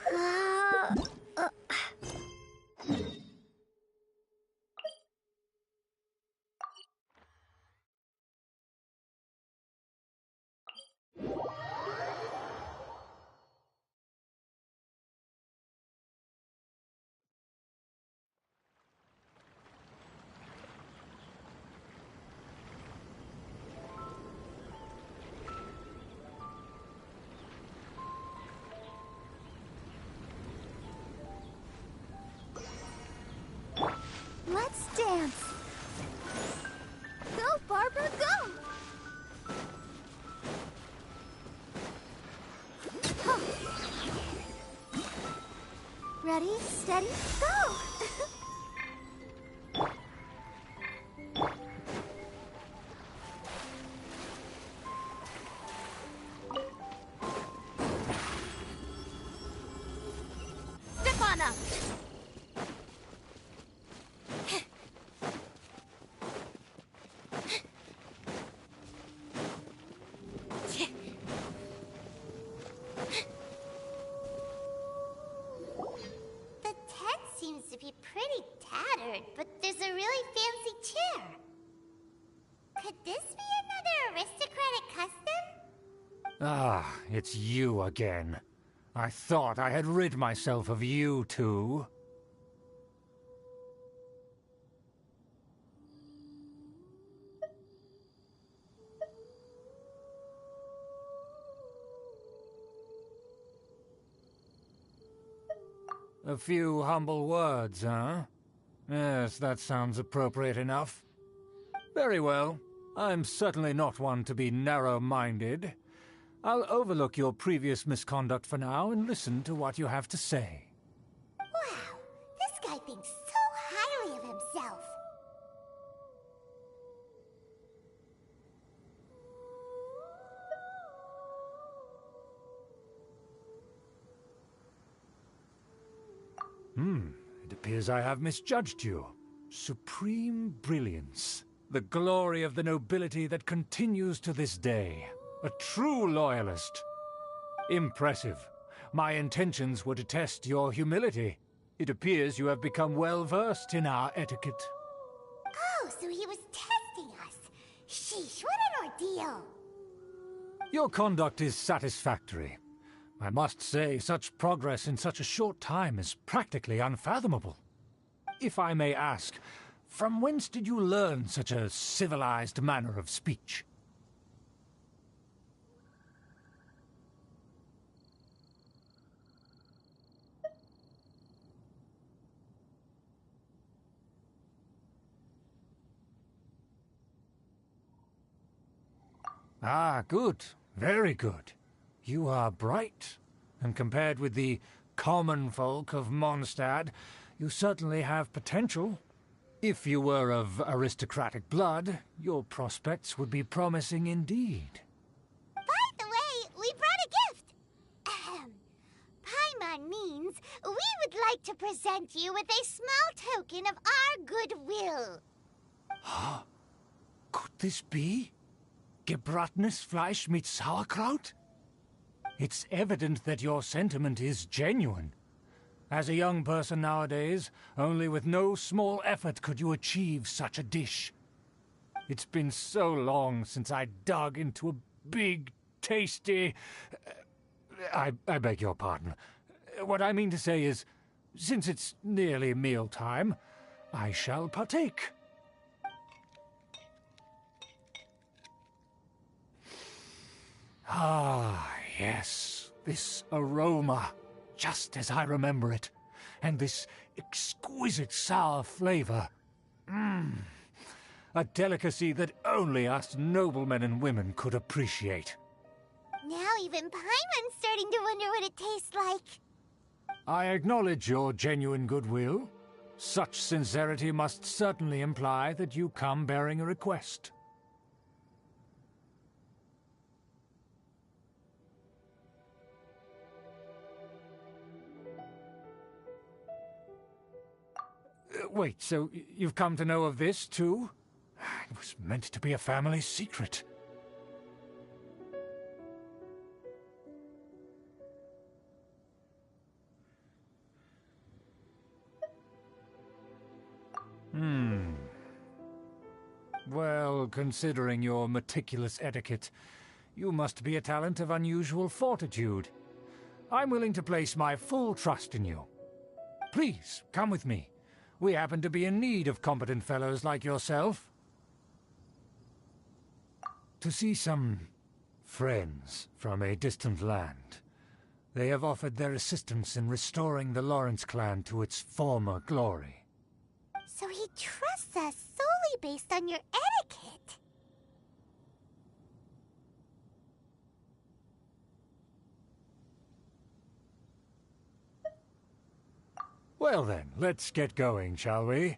Uh, uh, let's dance. Go, Barbara, go! Huh. Ready, steady, go! Step on up! The tent seems to be pretty tattered, but there's a really fancy chair. Could this be another aristocratic custom? Ah, it's you again. I thought I had rid myself of you two. A few humble words, huh? Yes, that sounds appropriate enough. Very well. I'm certainly not one to be narrow-minded. I'll overlook your previous misconduct for now and listen to what you have to say. Wow, this guy thinks so highly of himself. It appears I have misjudged you. Supreme brilliance. The glory of the nobility that continues to this day. A true loyalist. Impressive. My intentions were to test your humility. It appears you have become well-versed in our etiquette. Oh, so he was testing us. Sheesh, what an ordeal. Your conduct is satisfactory. I must say, such progress in such a short time is practically unfathomable. If I may ask, from whence did you learn such a civilized manner of speech? Ah, good. Very good. You are bright, and compared with the common folk of Mondstadt, you certainly have potential. If you were of aristocratic blood, your prospects would be promising indeed. By the way, we brought a gift. Ahem. Paimon means we would like to present you with a small token of our goodwill. Huh? Could this be? Gebratenes Fleisch mit Sauerkraut? It's evident that your sentiment is genuine. As a young person nowadays, only with no small effort could you achieve such a dish. It's been so long since I dug into a big, tasty... I beg your pardon. What I mean to say is, since it's nearly mealtime, I shall partake. Ah, yes, this aroma, just as I remember it, and this exquisite sour flavor. A delicacy that only us noblemen and women could appreciate. Now even Paimon's starting to wonder what it tastes like. I acknowledge your genuine goodwill. Such sincerity must certainly imply that you come bearing a request. Wait, so you've come to know of this, too? It was meant to be a family secret. Well, considering your meticulous etiquette, you must be a talent of unusual fortitude. I'm willing to place my full trust in you. Please, come with me. We happen to be in need of competent fellows like yourself. To see some friends from a distant land. They have offered their assistance in restoring the Lawrence clan to its former glory. So he trusts us solely based on your etiquette. Well then, let's get going, shall we?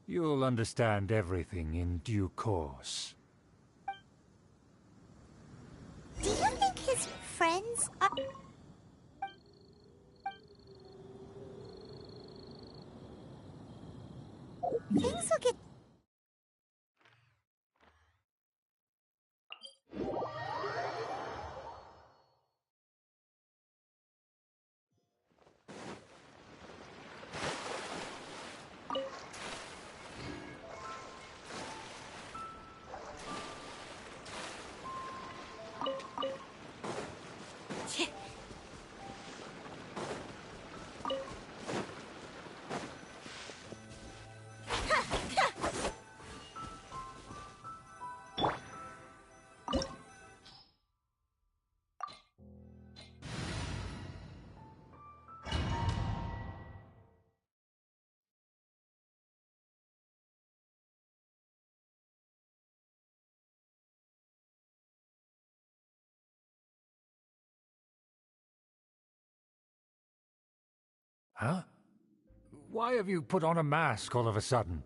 You'll understand everything in due course. Do you think his friends are... Things will get... Huh? Why have you put on a mask all of a sudden?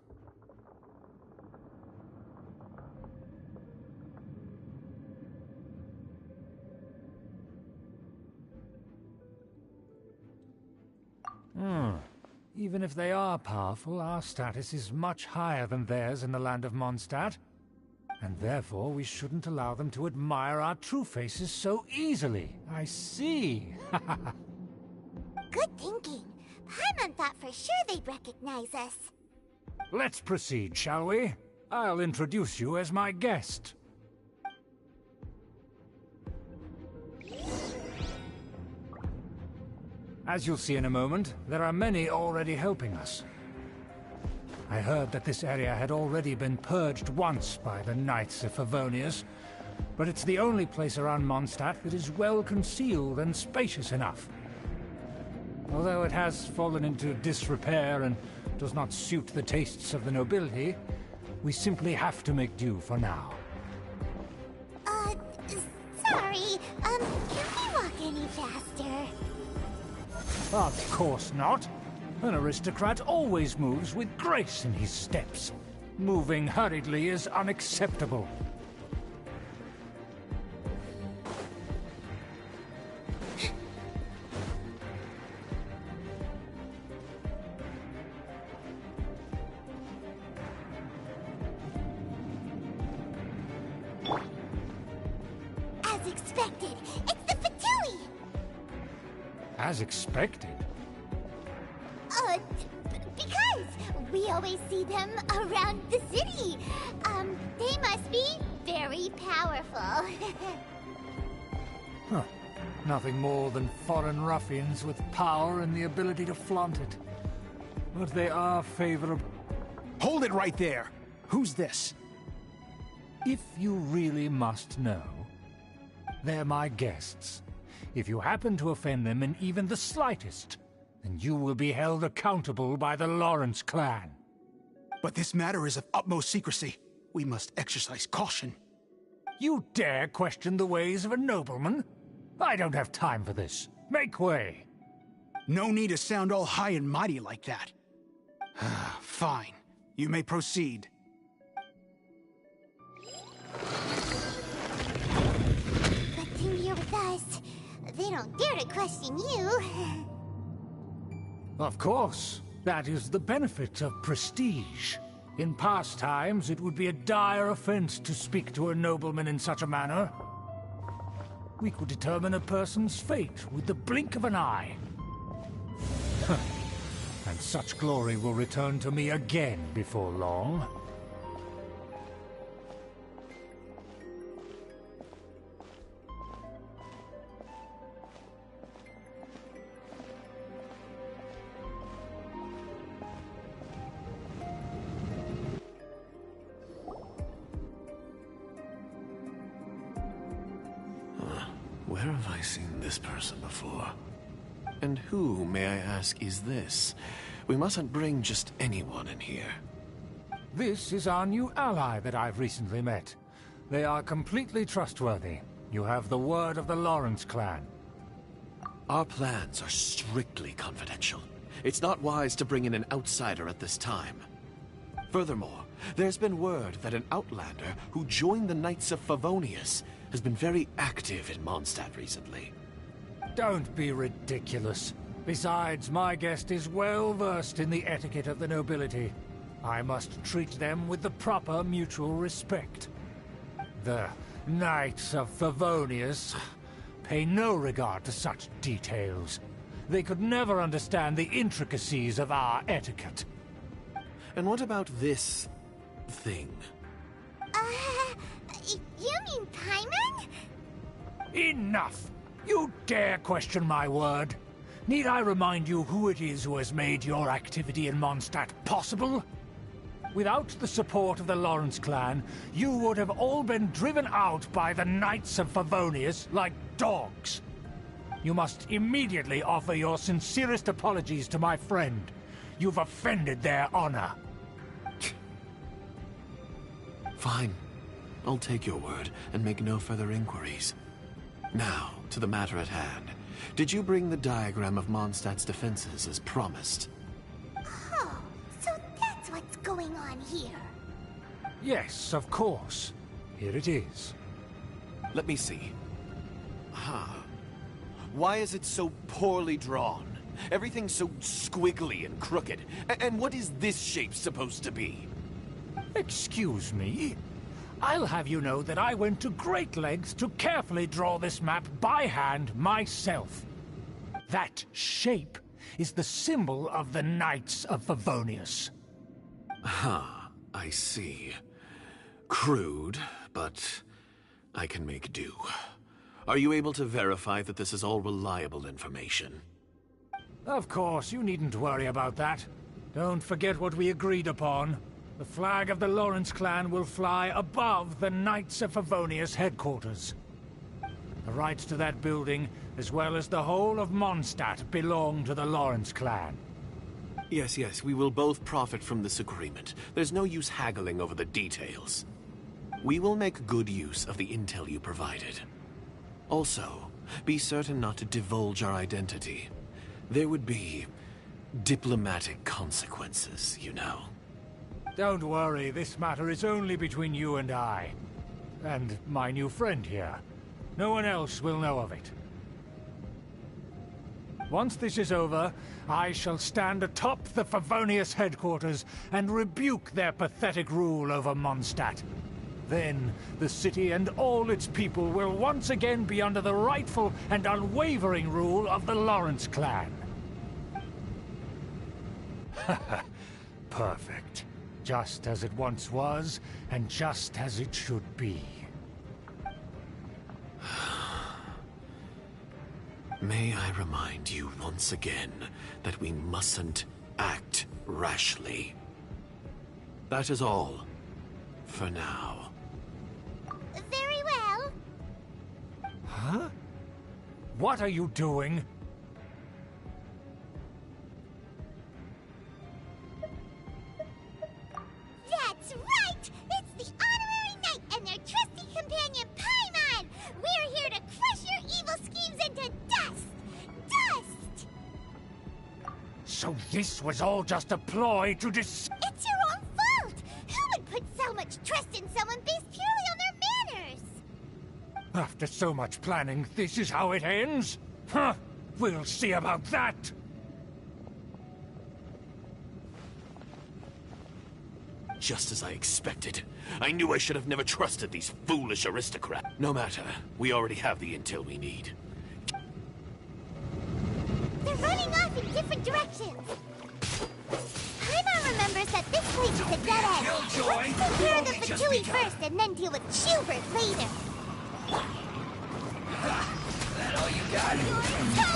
Even if they are powerful, our status is much higher than theirs in the land of Mondstadt. And therefore we shouldn't allow them to admire our true faces so easily. I see. Good thinking. Paimon thought for sure they'd recognize us. Let's proceed, shall we? I'll introduce you as my guest. As you'll see in a moment, there are many already helping us. I heard that this area had already been purged once by the Knights of Favonius, but it's the only place around Mondstadt that is well concealed and spacious enough. Although it has fallen into disrepair and does not suit the tastes of the nobility, we simply have to make do for now. Sorry, can we walk any faster? Of course not. An aristocrat always moves with grace in his steps. Moving hurriedly is unacceptable. As expected, it's the Fatui! As expected. Because we always see them around the city. They must be very powerful. Huh. Nothing more than foreign ruffians with power and the ability to flaunt it. But they are favorable. Hold it right there! Who's this? If you really must know, they're my guests. If you happen to offend them in even the slightest, then you will be held accountable by the Lawrence clan. But this matter is of utmost secrecy. We must exercise caution. You dare question the ways of a nobleman? I don't have time for this. Make way. No need to sound all high and mighty like that. Fine. You may proceed. Good thing you're with us. They don't dare to question you. Of course. That is the benefit of prestige. In past times, it would be a dire offense to speak to a nobleman in such a manner. We could determine a person's fate with the blink of an eye. And such glory will return to me again before long. Where have I seen this person before? And who, may I ask, is this? We mustn't bring just anyone in here. This is our new ally that I've recently met. They are completely trustworthy. You have the word of the Lawrence clan. Our plans are strictly confidential. It's not wise to bring in an outsider at this time. Furthermore, there's been word that an outlander who joined the Knights of Favonius has been very active in Mondstadt recently. Don't be ridiculous. Besides, my guest is well versed in the etiquette of the nobility. I must treat them with the proper mutual respect. The Knights of Favonius pay no regard to such details. They could never understand the intricacies of our etiquette. And what about this thing? You mean Paimon? Enough! You dare question my word? Need I remind you who it is who has made your activity in Mondstadt possible? Without the support of the Lawrence clan, you would have all been driven out by the Knights of Favonius like dogs. You must immediately offer your sincerest apologies to my friend. You've offended their honor. Fine. I'll take your word and make no further inquiries. Now, to the matter at hand. Did you bring the diagram of Mondstadt's defenses as promised? Oh, so that's what's going on here. Yes, of course. Here it is. Let me see. Why is it so poorly drawn? Everything's so squiggly and crooked. And what is this shape supposed to be? Excuse me? I'll have you know that I went to great lengths to carefully draw this map by hand myself. That shape is the symbol of the Knights of Favonius. I see. Crude, but I can make do. Are you able to verify that this is all reliable information? Of course, you needn't worry about that. Don't forget what we agreed upon. The flag of the Lawrence clan will fly above the Knights of Favonius headquarters. The rights to that building, as well as the whole of Mondstadt, belong to the Lawrence clan. Yes, we will both profit from this agreement. There's no use haggling over the details. We will make good use of the intel you provided. Also, be certain not to divulge our identity. There would be diplomatic consequences, you know. Don't worry, this matter is only between you and I. And my new friend here. No one else will know of it. Once this is over, I shall stand atop the Favonius headquarters and rebuke their pathetic rule over Mondstadt. Then, the city and all its people will once again be under the rightful and unwavering rule of the Lawrence clan. Perfect. Just as it once was, and just as it should be. May I remind you once again that we mustn't act rashly. That is all, for now. Very well. Huh? What are you doing? That's right! It's the Honorary Knight and their trusty companion, Paimon! We're here to crush your evil schemes into dust! Dust! So this was all just a ploy to It's your own fault! Who would put so much trust in someone based purely on their manners? After so much planning, this is how it ends? Huh? We'll see about that! Just as I expected. I knew I should have never trusted these foolish aristocrats. No matter, we already have the intel we need. They're running off in different directions. Paimon remembers that this place is a dead end. Let's take care of the Fatui first and then deal with Schubert later. That all you got? Go!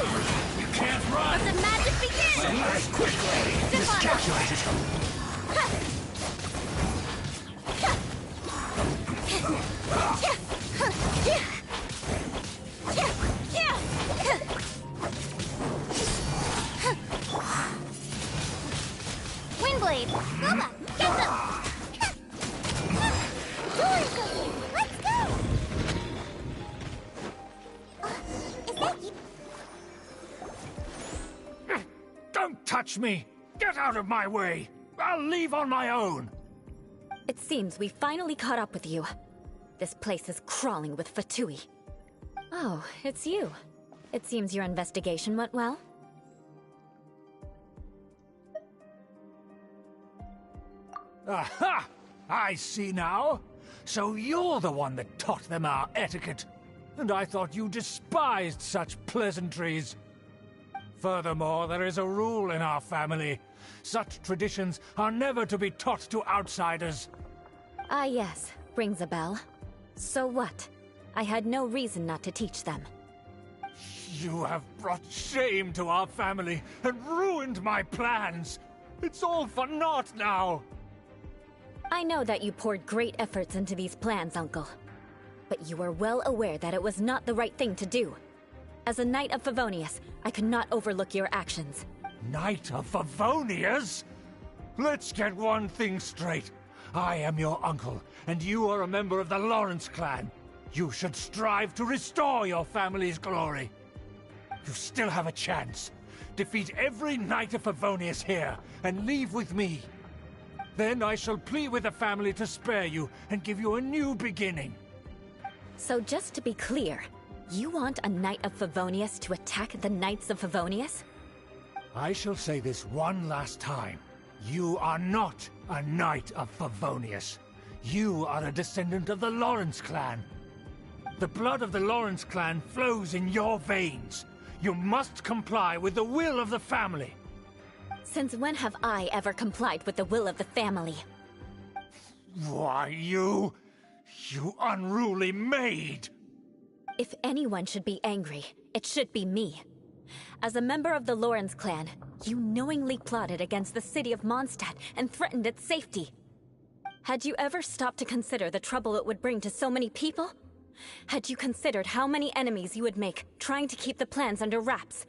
You can't run! The magic begins! Somewhere's quickly! This calculated! touch me! Get out of my way! I'll leave on my own! It seems we finally caught up with you. This place is crawling with Fatui. Oh, it's you. It seems your investigation went well. Aha! I see now. So you're the one that taught them our etiquette. And I thought you despised such pleasantries. Furthermore, there is a rule in our family. Such traditions are never to be taught to outsiders. Ah yes, rings a bell. So what? I had no reason not to teach them. You have brought shame to our family and ruined my plans. It's all for naught now. I know that you poured great efforts into these plans, Uncle. But you were well aware that it was not the right thing to do. As a Knight of Favonius, I could not overlook your actions. Knight of Favonius? Let's get one thing straight. I am your uncle, and you are a member of the Lawrence clan. You should strive to restore your family's glory. You still have a chance. Defeat every Knight of Favonius here, and leave with me. Then I shall plead with the family to spare you, and give you a new beginning. So just to be clear, you want a Knight of Favonius to attack the Knights of Favonius? I shall say this one last time. You are not a Knight of Favonius. You are a descendant of the Lawrence clan. The blood of the Lawrence clan flows in your veins. You must comply with the will of the family. Since when have I ever complied with the will of the family? Why, you unruly maid! If anyone should be angry, it should be me. As a member of the Lawrence clan, you knowingly plotted against the city of Mondstadt and threatened its safety. Had you ever stopped to consider the trouble it would bring to so many people? Had you considered how many enemies you would make trying to keep the plans under wraps?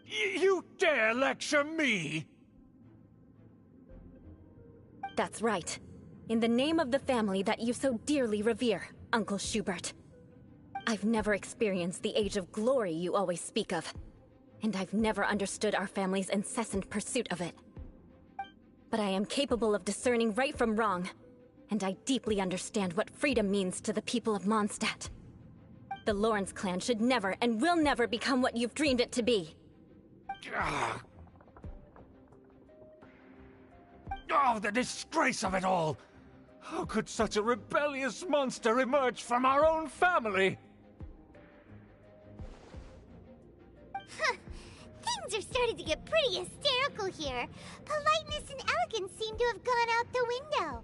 You dare lecture me? That's right. In the name of the family that you so dearly revere, Uncle Schubert. I've never experienced the age of glory you always speak of, and I've never understood our family's incessant pursuit of it. But I am capable of discerning right from wrong, and I deeply understand what freedom means to the people of Mondstadt. The Lawrence clan should never and will never become what you've dreamed it to be. Oh, the disgrace of it all! How could such a rebellious monster emerge from our own family? Things are starting to get pretty hysterical here. Politeness and elegance seem to have gone out the window.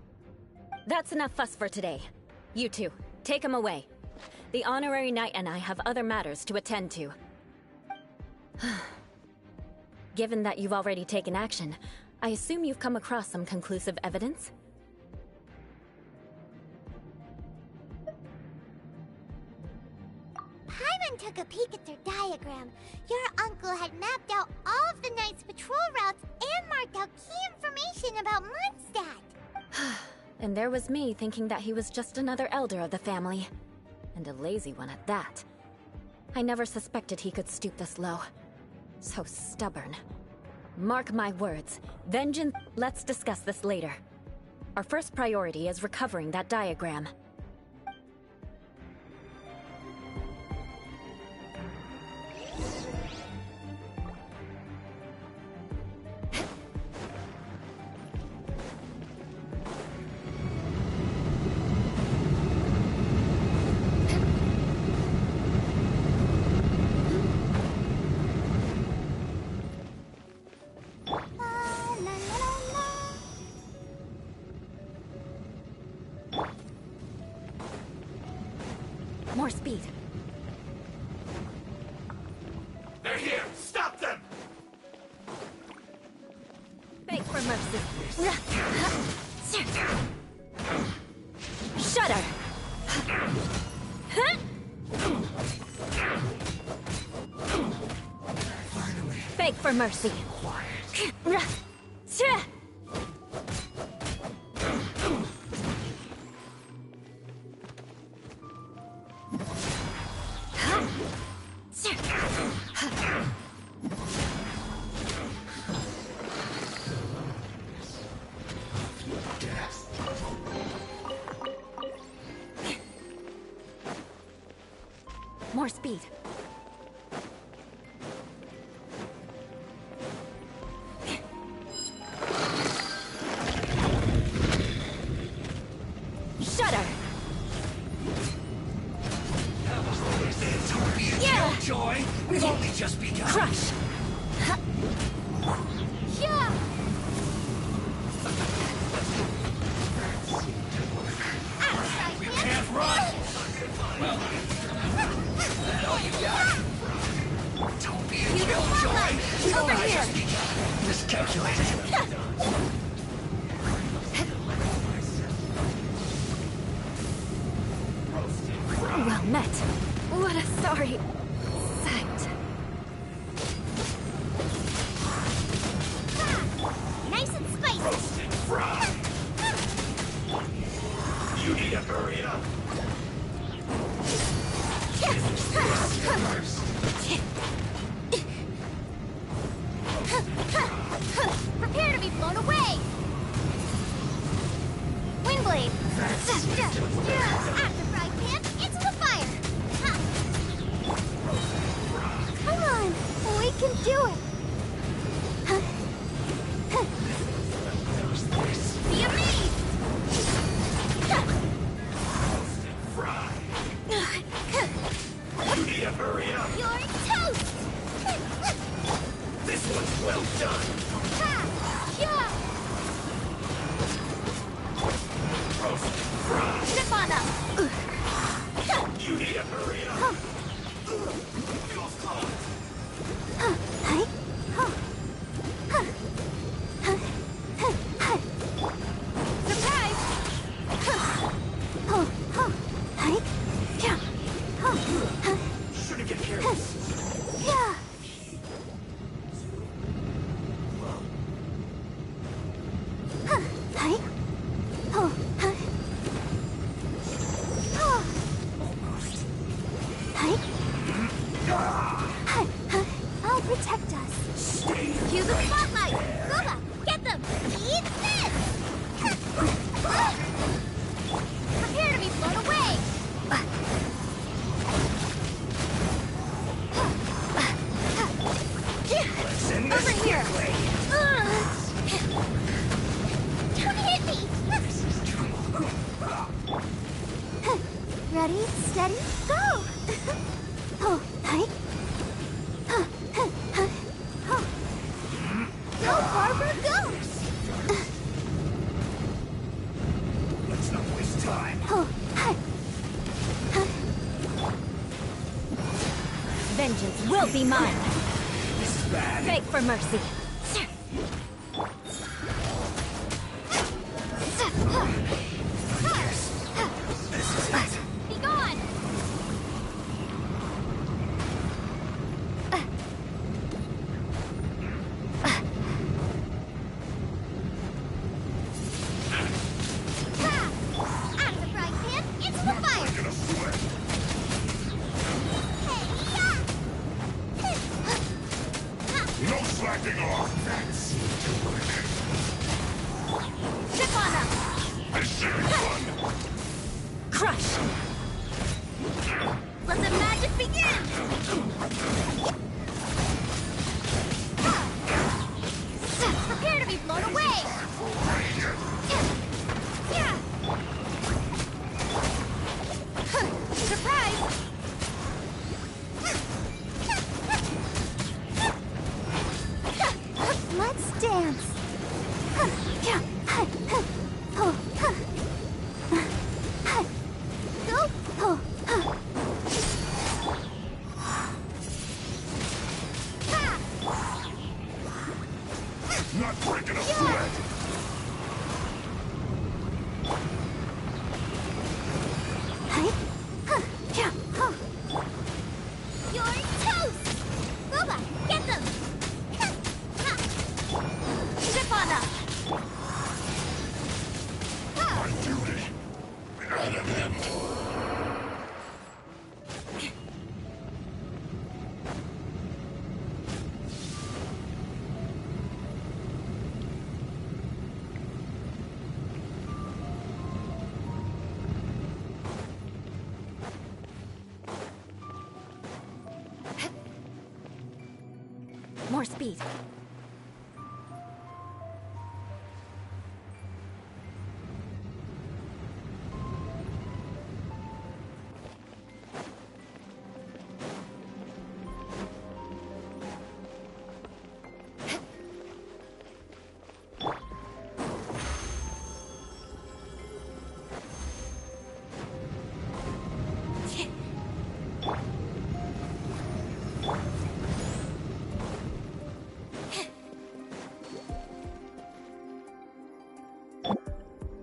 That's enough fuss for today. You two, take him away. The honorary knight and I have other matters to attend to. Given that you've already taken action, I assume you've come across some conclusive evidence? Paimon took a peek at their diagram. Your uncle had mapped out all of the Knight's patrol routes and marked out key information about Mondstadt. And there was me thinking that he was just another elder of the family. And a lazy one at that. I never suspected he could stoop this low. So stubborn. Mark my words. Vengeance. Let's discuss this later. Our first priority is recovering that diagram. More speed. They're here! Stop them! Beg for mercy. Shudder! Beg for mercy. Shudder! Yeah! Joy, we've only just begun. Crush! Yeah! We can't run! Don't be a killjoy! We've Over only here. just begun. Miscalculated. Well met. What a sorry sight. Nice and spicy. You need to hurry up. Prepare to be blown away! Windblade! After fry pan, into the fire! Come on! We can do it! Be amazed! You need to hurry up. You're toast! This one's well done. Yeah! Roasted fry. Zip on up! You need to hurry up. Shouldn't get careless. Yeah! I'll protect us. Cue the spotlight! Ruba, get them! Eat this! Prepare to be blown away! Over here! Don't hit me! Ready, steady, go! Oh, hi. Go, Barbara, go! Let's not waste time. Oh, hi. Vengeance will be mine. This is bad. Beg for mercy. This is it. Be gone! Out of the frying pan, into the fire! I'm gonna sweat. No slacking off. That seemed to work. Zip on up! This should be fun. Crush! Let the magic begin! Prepare to be blown away! Yeah! Surprise! Let's dance! Go! Not breaking a sweat. You're toast! Boba, get them! Zip on up! My duty. At an end. More speed.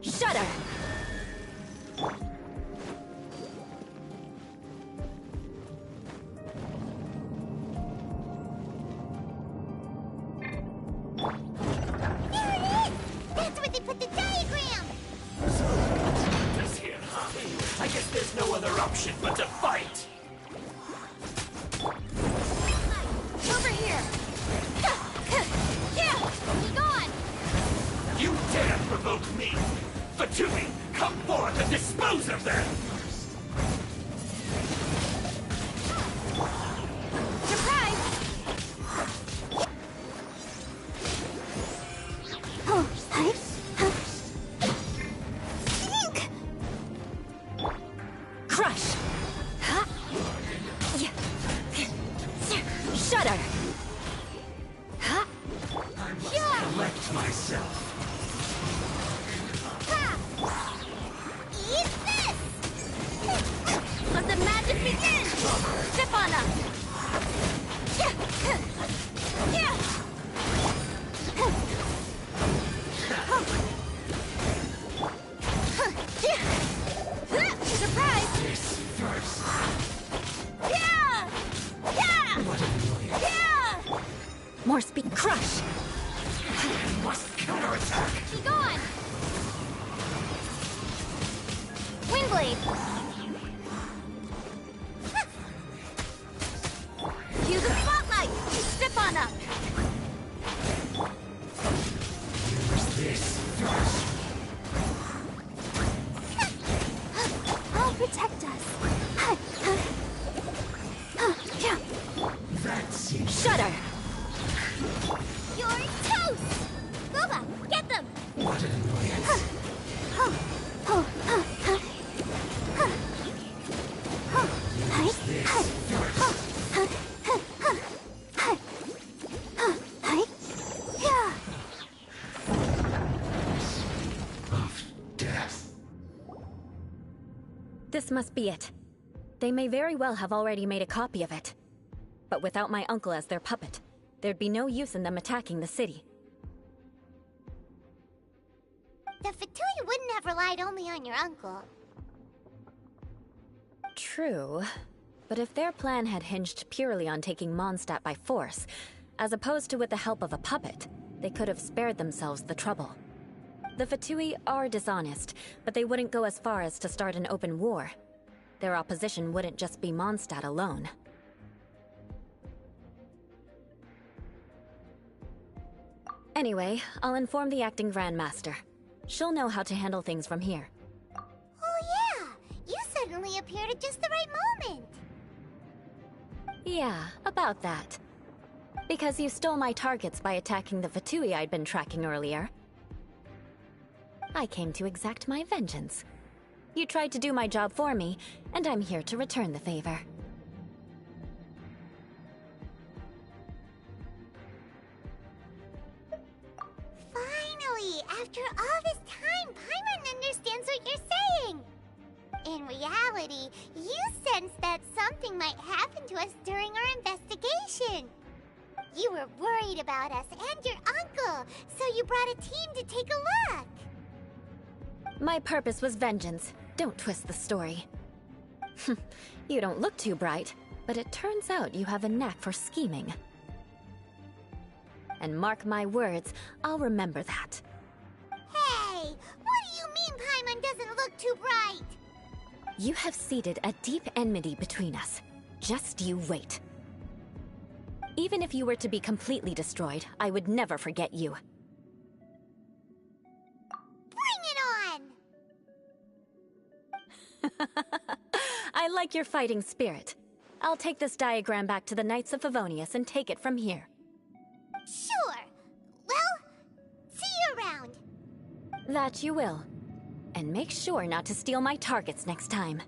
Shudder! There it is! That's where they put the diagram! This here, huh? I guess there's no other option but to fight! Over here! Yeah! Be gone! You dare provoke me! Fatui, come forth and dispose of them! Surprise! Oh, hi. Ink! Crush! Huh? Yeah. Shudder! Huh? Collect myself. Eat this! Let the magic begin! Step on up! Surprise! This first. Yeah! Yeah! Yeah! More speed. Crush! Must counterattack. Be gone! Windblade! Cue the spotlight! Step on up! This first. I'll protect us. That seems. Shudder! You're toast! Gooba, get them! What an annoyance. Of death. This must be it. They may very well have already made a copy of it. But without my uncle as their puppet, there'd be no use in them attacking the city. The Fatui wouldn't have relied only on your uncle. True. But if their plan had hinged purely on taking Mondstadt by force, as opposed to with the help of a puppet, they could have spared themselves the trouble. The Fatui are dishonest, but they wouldn't go as far as to start an open war. Their opposition wouldn't just be Mondstadt alone. Anyway, I'll inform the acting Grandmaster. She'll know how to handle things from here. Oh yeah! You suddenly appeared at just the right moment! Yeah, about that. Because you stole my targets by attacking the Fatui I'd been tracking earlier. I came to exact my vengeance. You tried to do my job for me, and I'm here to return the favor. Finally! After all this time, Paimon understands what you're saying! In reality, you sensed that something might happen to us during our investigation. You were worried about us and your uncle, so you brought a team to take a look. My purpose was vengeance. Don't twist the story. You don't look too bright, but it turns out you have a knack for scheming. And mark my words, I'll remember that. Hey, what do you mean Paimon doesn't look too bright? You have seeded a deep enmity between us. Just you wait. Even if you were to be completely destroyed, I would never forget you. Bring it on! I like your fighting spirit. I'll take this diagram back to the Knights of Favonius and take it from here. Sure. Well, see you around. That you will. And make sure not to steal my targets next time.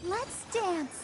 Let's dance.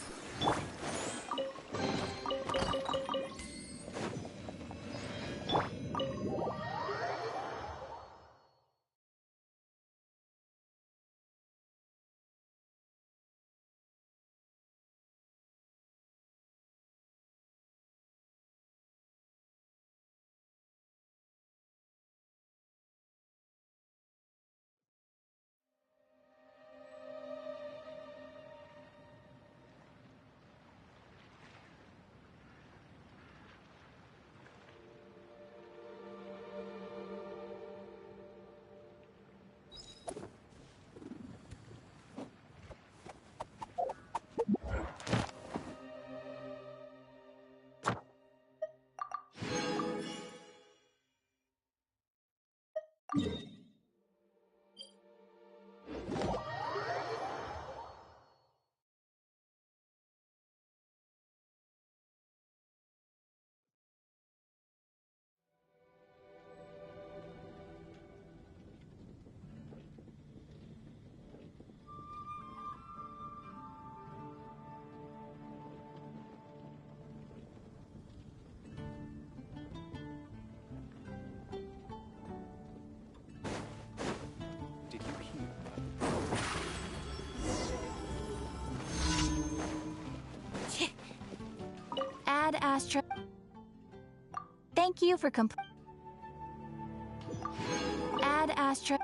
Did you hear? Add Astra. Thank you for Add Astra.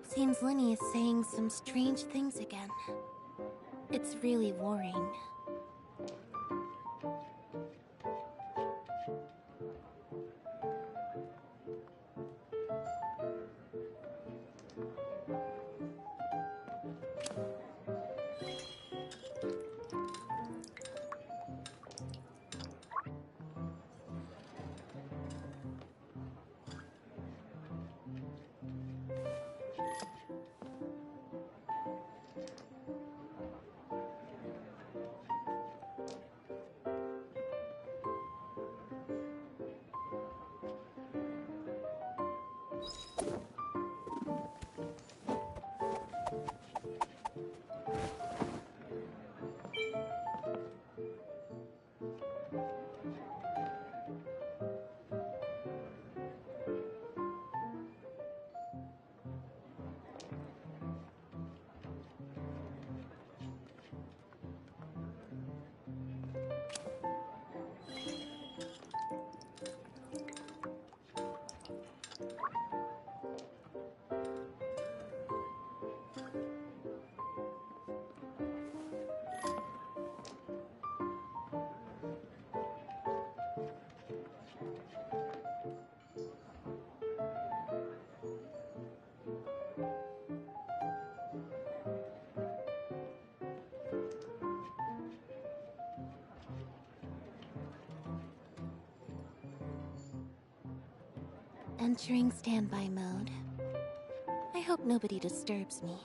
Seems Linny is saying some strange things again. It's really worrying. Entering standby mode. I hope nobody disturbs me.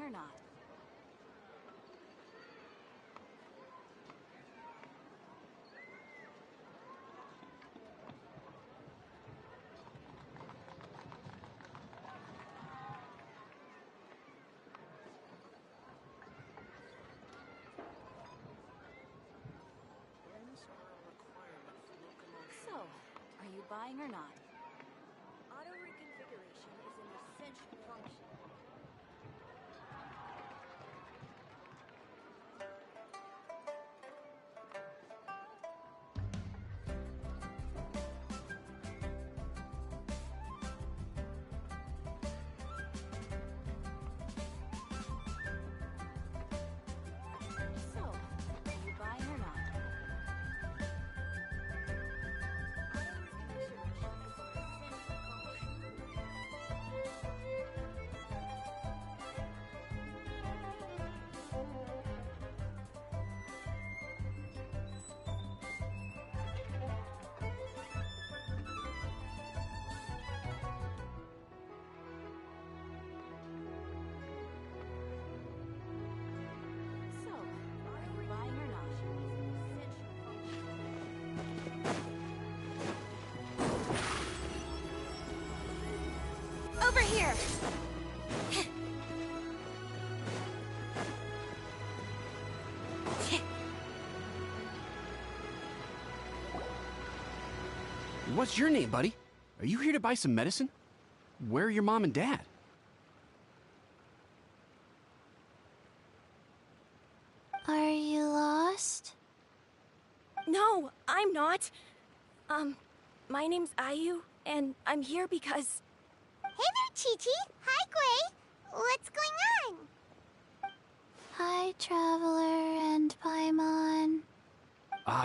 or not? So, are you buying or not? Auto reconfiguration is an essential function. So, are you buying or not? Auto reconfiguration is an essential function. So, are you buying or not? Over here! What's your name, buddy? Are you here to buy some medicine? Where are your mom and dad? Are you lost? No, I'm not. My name's Ayu, and I'm here because... Hey there, Chi-Chi. Hi, Gray. What's going on? Hi, Traveler and Paimon.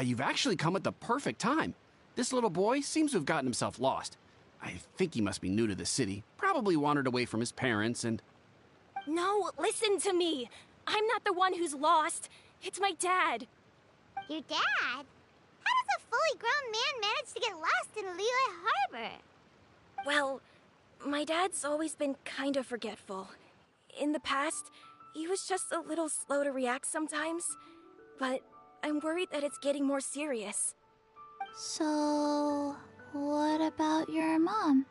You've actually come at the perfect time. This little boy seems to have gotten himself lost. I think he must be new to the city. Probably wandered away from his parents and... No, listen to me. I'm not the one who's lost. It's my dad. Your dad? How does a fully grown man manage to get lost in Liyue Harbor? Well, my dad's always been kind of forgetful. In the past, he was just a little slow to react sometimes. But I'm worried that it's getting more serious. So, what about your mom?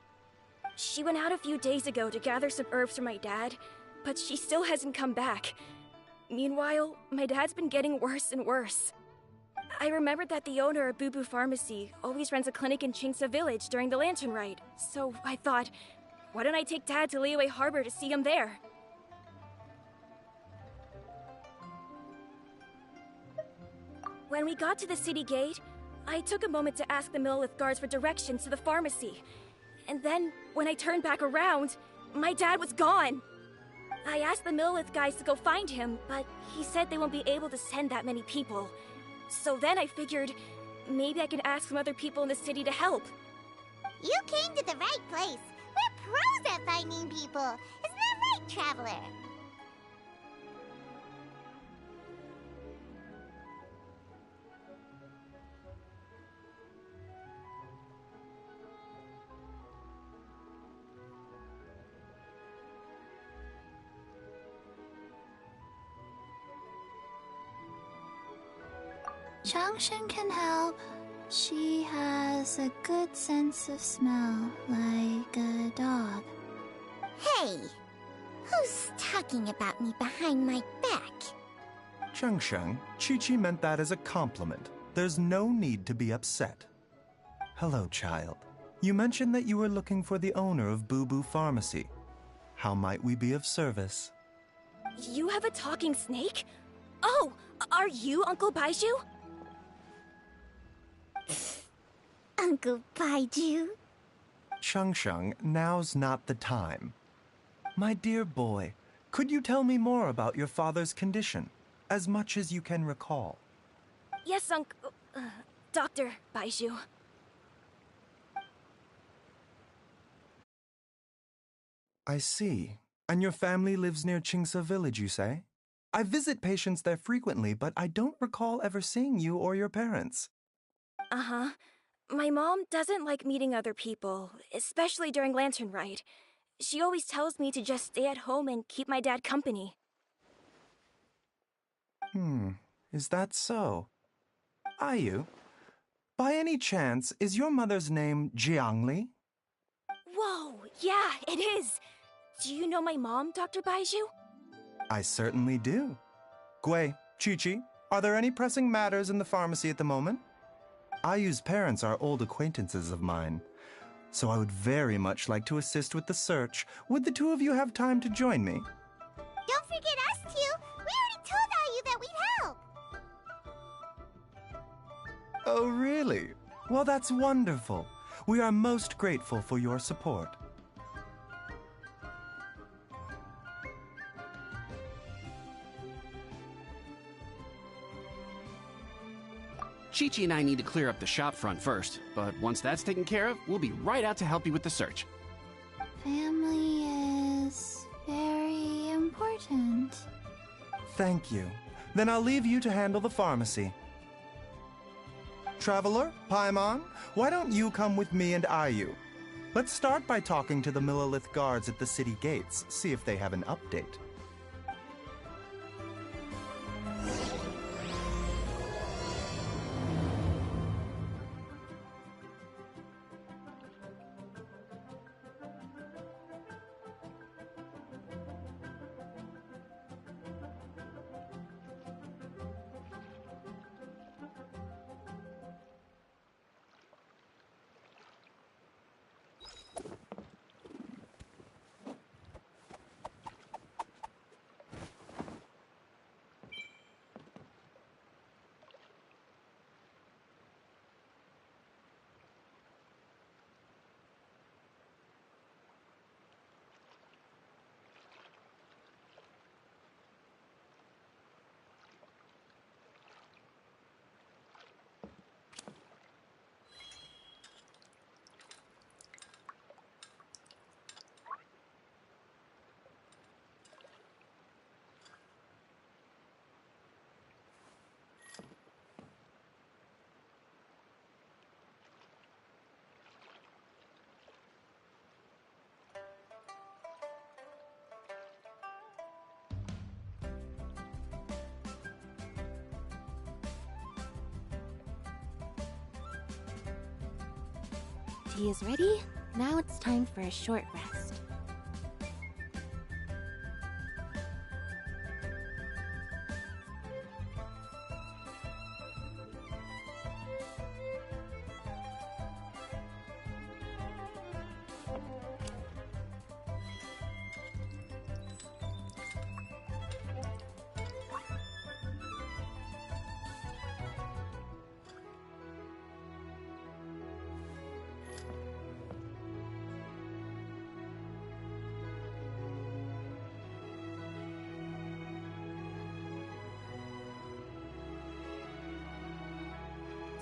She went out a few days ago to gather some herbs for my dad, but she still hasn't come back. Meanwhile, my dad's been getting worse and worse. I remembered that the owner of Boo Boo Pharmacy always runs a clinic in Chingsa Village during the Lantern Rite, so I thought, why don't I take Dad to Liyue Harbor to see him there? When we got to the city gate, I took a moment to ask the Millith guards for directions to the pharmacy. And then, when I turned back around, my dad was gone. I asked the Millith guys to go find him, but he said they won't be able to send that many people. So then I figured, maybe I can ask some other people in the city to help. You came to the right place. We're pros at finding people. Isn't that right, Traveler? Changshin can help. She has a good sense of smell, like a dog. Hey, who's talking about me behind my back? Changsheng, Chi-Chi meant that as a compliment. There's no need to be upset. Hello, child. You mentioned that you were looking for the owner of Boo Boo Pharmacy. How might we be of service? You have a talking snake? Oh, are you Uncle Baiju? Uncle Baiju? Changsheng, now's not the time. My dear boy, could you tell me more about your father's condition, as much as you can recall? Yes, Dr. Baiju. I see. And your family lives near Chingsa Village, you say? I visit patients there frequently, but I don't recall ever seeing you or your parents. Uh-huh. My mom doesn't like meeting other people, especially during Lantern Rite. She always tells me to just stay at home and keep my dad company. Is that so? Ayu, by any chance, is your mother's name Jiangli? Whoa, yeah, it is. Do you know my mom, Dr. Baiju? I certainly do. Gui, Chi-Chi, are there any pressing matters in the pharmacy at the moment? Ayu's parents are old acquaintances of mine, so I would very much like to assist with the search. Would the two of you have time to join me? Don't forget us two! We already told Ayu that we'd help! Oh, really? Well, that's wonderful. We are most grateful for your support. Chi-Chi and I need to clear up the shop front first, but once that's taken care of, we'll be right out to help you with the search. Family is very important. Thank you. Then I'll leave you to handle the pharmacy. Traveler, Paimon, why don't you come with me and Ayu? Let's start by talking to the Millilith guards at the city gates, see if they have an update. Tea is ready. Now it's time for a short rest.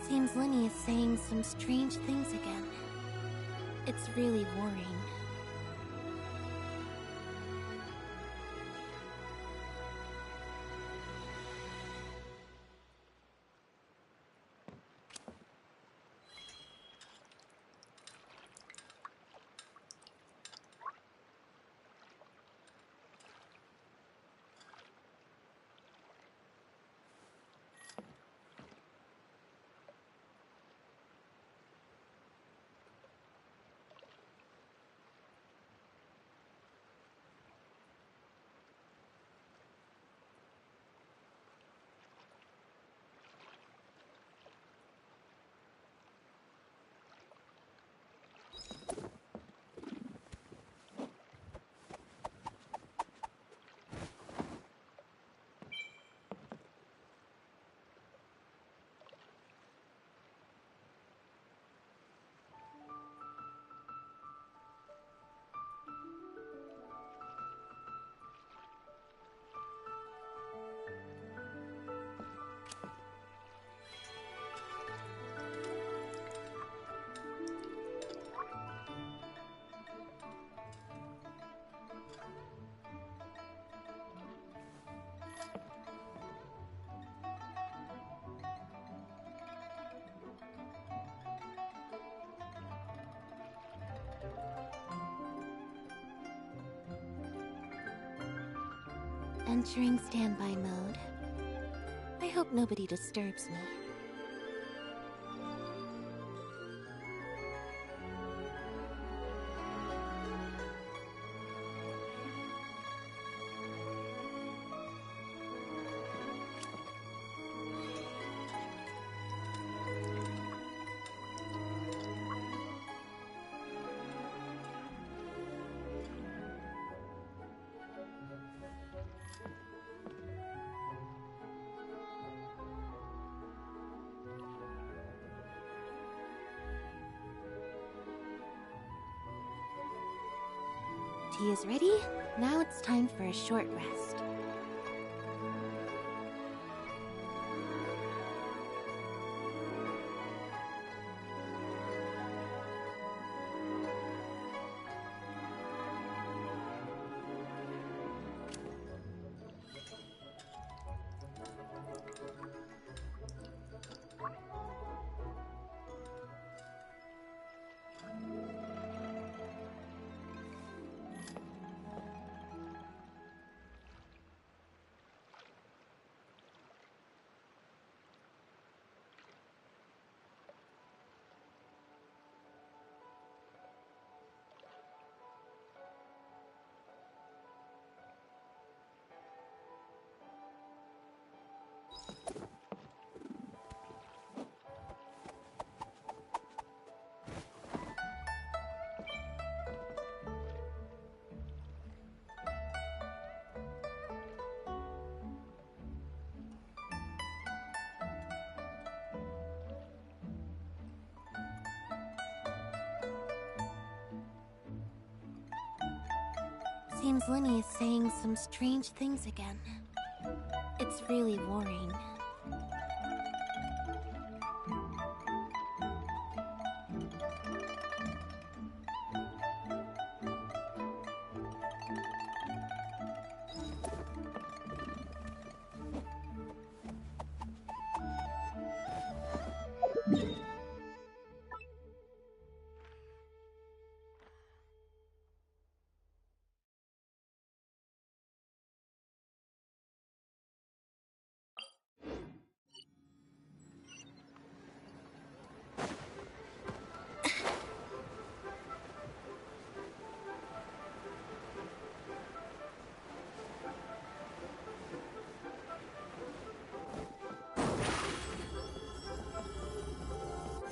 Seems Linny is saying some strange things again. It's really worrying. Entering standby mode. hope nobody disturbs me. Tea is ready. Now it's time for a short rest. Seems Lenny is saying some strange things again. It's really worrying.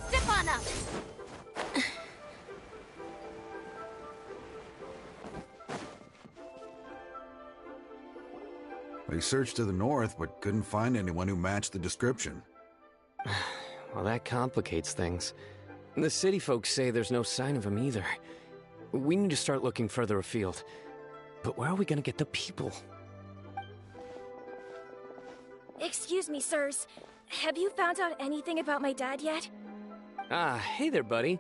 Step on up! We searched to the north, but couldn't find anyone who matched the description. Well, that complicates things. The city folks say there's no sign of him either. We need to start looking further afield. But where are we gonna get the people? Excuse me, sirs. Have you found out anything about my dad yet? Ah, hey there, buddy.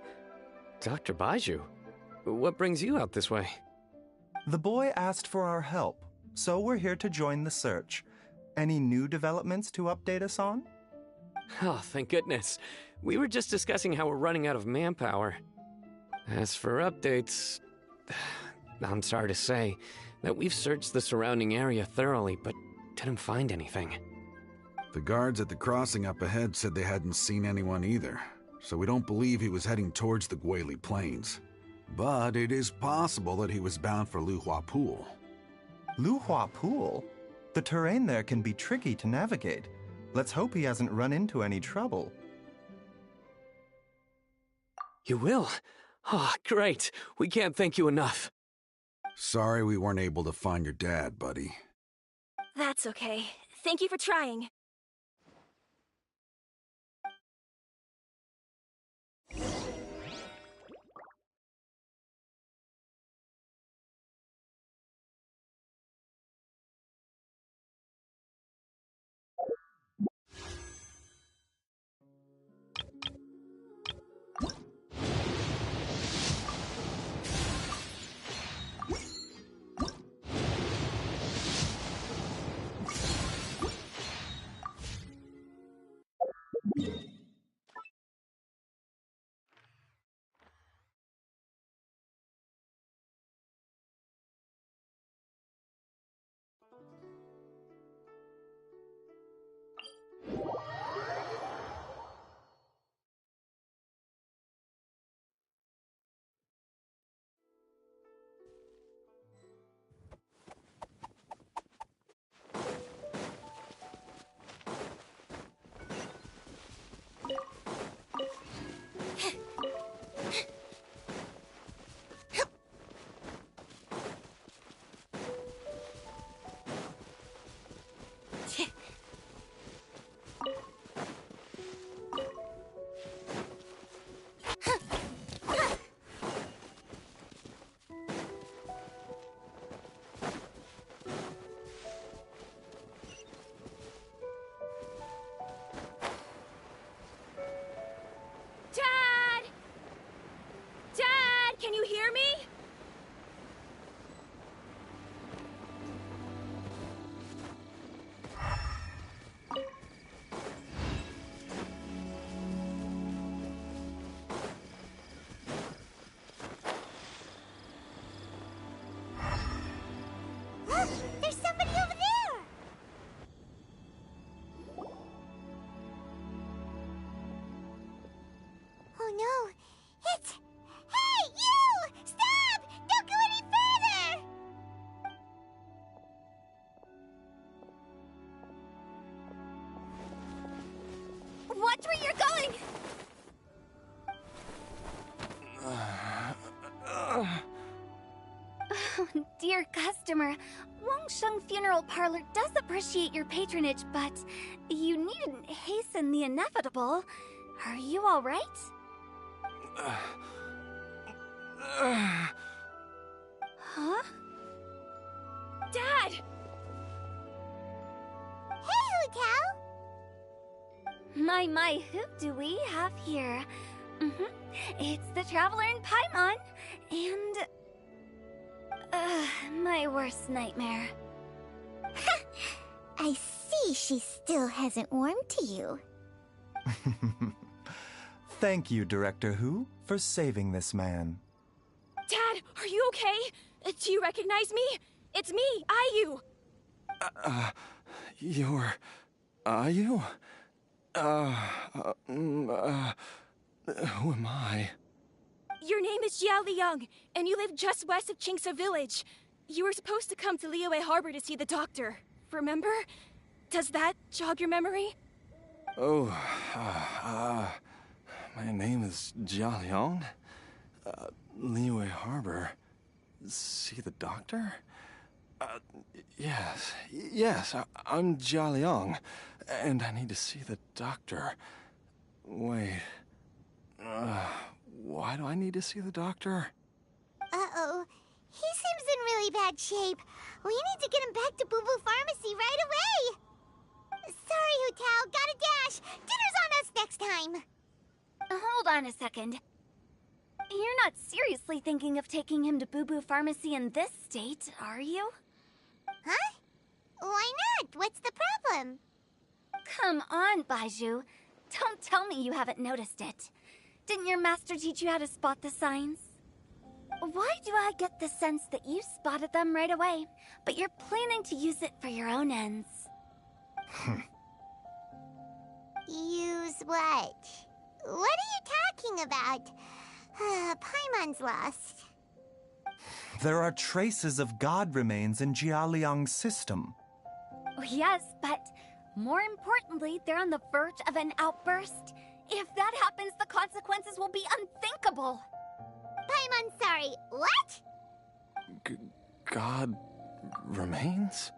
Dr. Baiju. What brings you out this way? The boy asked for our help, so we're here to join the search. Any new developments to update us on? Oh, thank goodness. We were just discussing how we're running out of manpower. As for updates, I'm sorry to say that we've searched the surrounding area thoroughly, but didn't find anything. The guards at the crossing up ahead said they hadn't seen anyone either, so we don't believe he was heading towards the Guili Plains. But it is possible that he was bound for Luhua Pool. Luhua Pool? The terrain there can be tricky to navigate. Let's hope he hasn't run into any trouble. You will? Oh, great. We can't thank you enough. Sorry we weren't able to find your dad, buddy. That's okay. Thank you for trying. customer. Wangsheng Funeral Parlor does appreciate your patronage, but you needn't hasten the inevitable. Are you alright? Huh? Dad! Hey, Hutao! My, who do we have here? It's the Traveler in Paimon, and... my worst nightmare. I see she still hasn't warmed to you. Thank you, Director Who, for saving this man. Dad, are you okay? Do you recognize me? It's me, Ayu! You're... Ayu? Who am I? Your name is Jiao Liang, and you live just west of Qingse Village. You were supposed to come to Liyue Harbor to see the doctor. Remember? Does that jog your memory? Oh, my name is Jia Liang. Liyue Harbor. See the doctor? Yes, I'm Jia Liang, and I need to see the doctor. Wait, why do I need to see the doctor? Uh-oh. He seems in really bad shape. We need to get him back to Boo Boo Pharmacy right away! Sorry, Hutao, gotta dash! Dinner's on us next time! Hold on a second. You're not seriously thinking of taking him to Boo Boo Pharmacy in this state, are you? Huh? Why not? What's the problem? Come on, Baizhu. Don't tell me you haven't noticed it. Didn't your master teach you how to spot the signs? Why do I get the sense that you spotted them right away, but you're planning to use it for your own ends? Use what? What are you talking about? Paimon's lost. There are traces of god remains in Jialiang's system. Yes, but more importantly, they're on the verge of an outburst. If that happens, the consequences will be unthinkable. Paimon, sorry, what? God remains?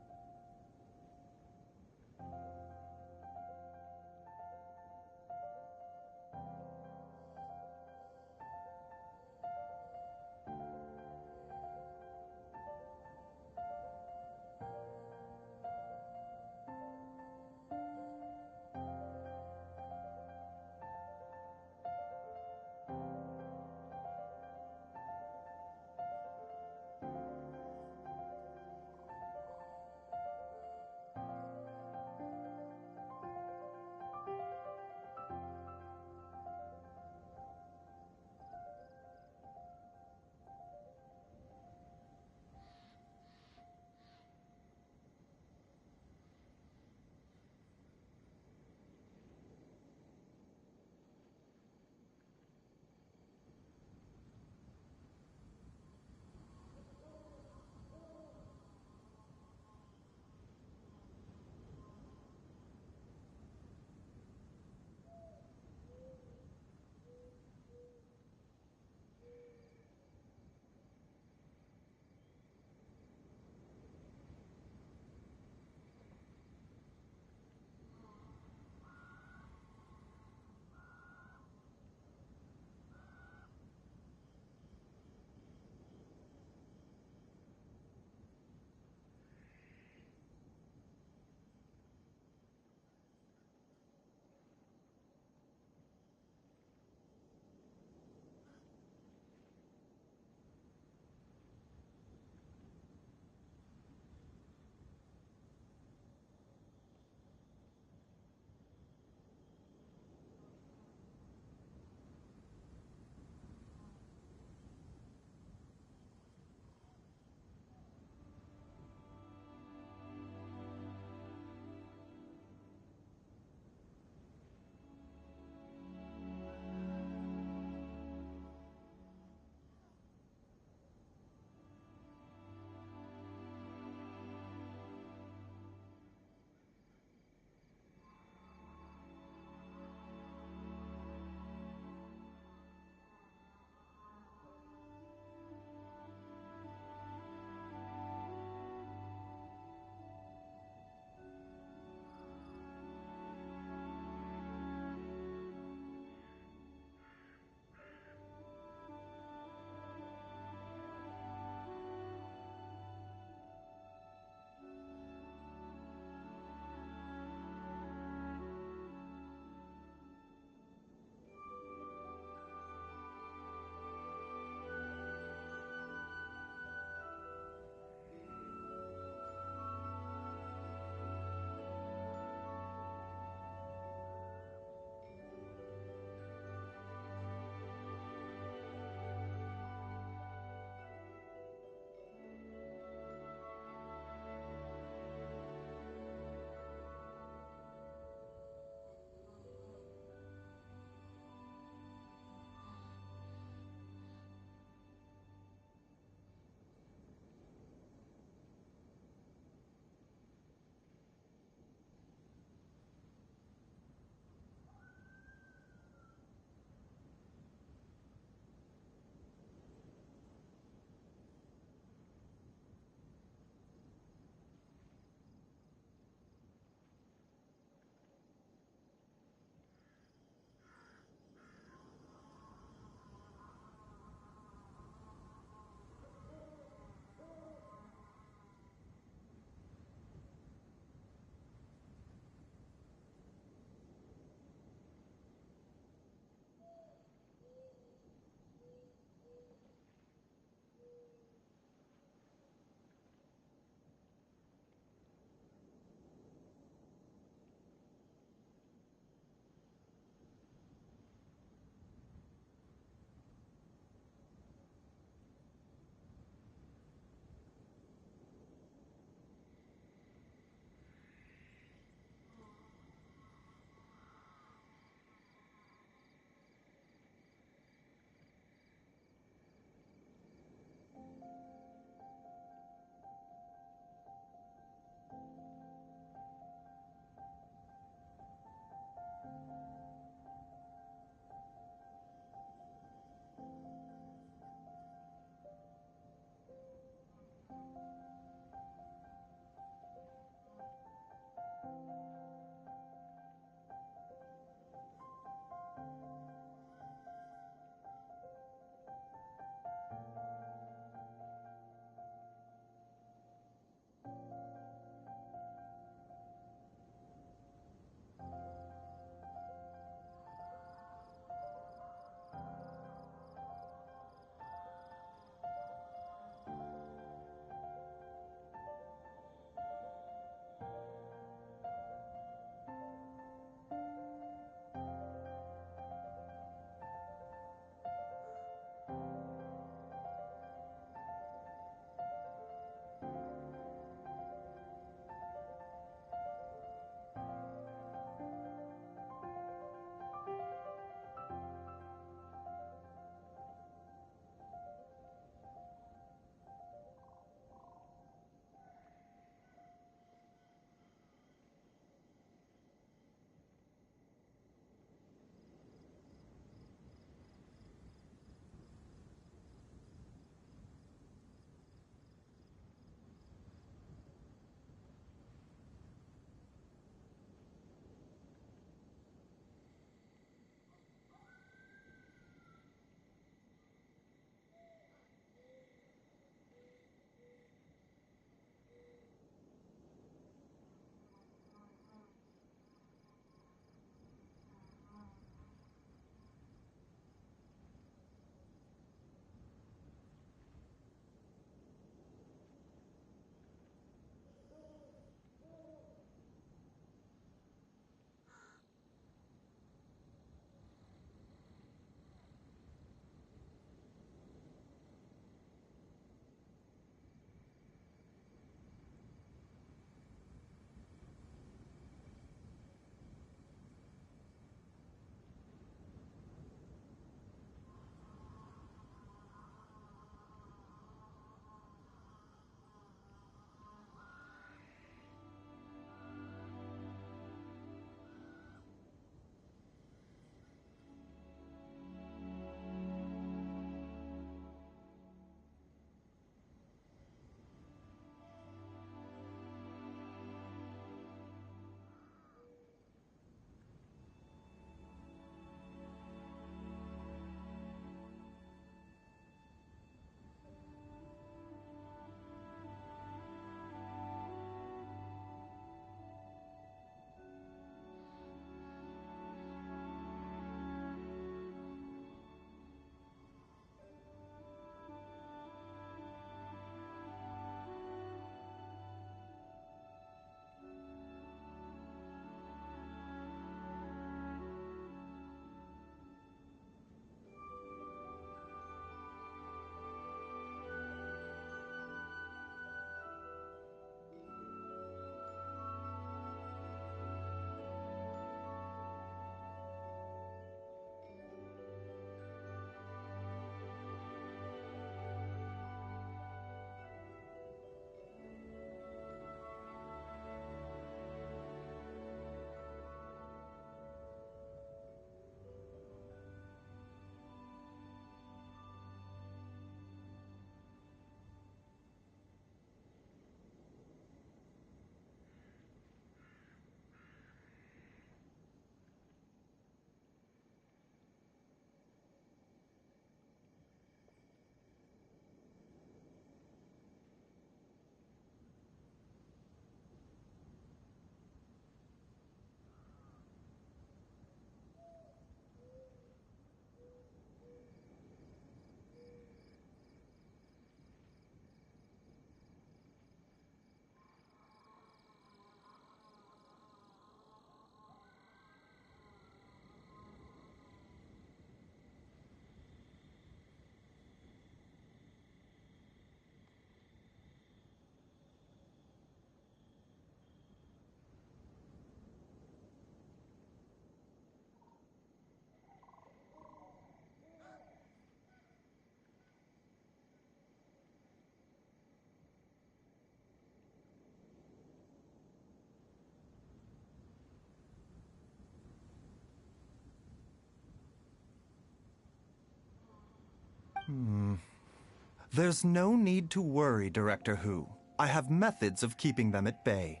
There's no need to worry, Director Hu. I have methods of keeping them at bay.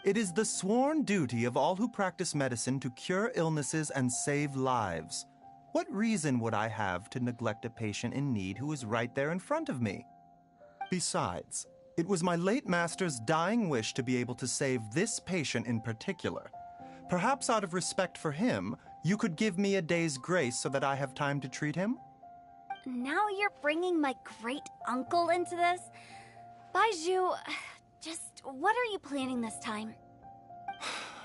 It is the sworn duty of all who practice medicine to cure illnesses and save lives. What reason would I have to neglect a patient in need who is right there in front of me? Besides, it was my late master's dying wish to be able to save this patient in particular. Perhaps out of respect for him, you could give me a day's grace so that I have time to treat him? Now you're bringing my great-uncle into this? Baizhu, just what are you planning this time?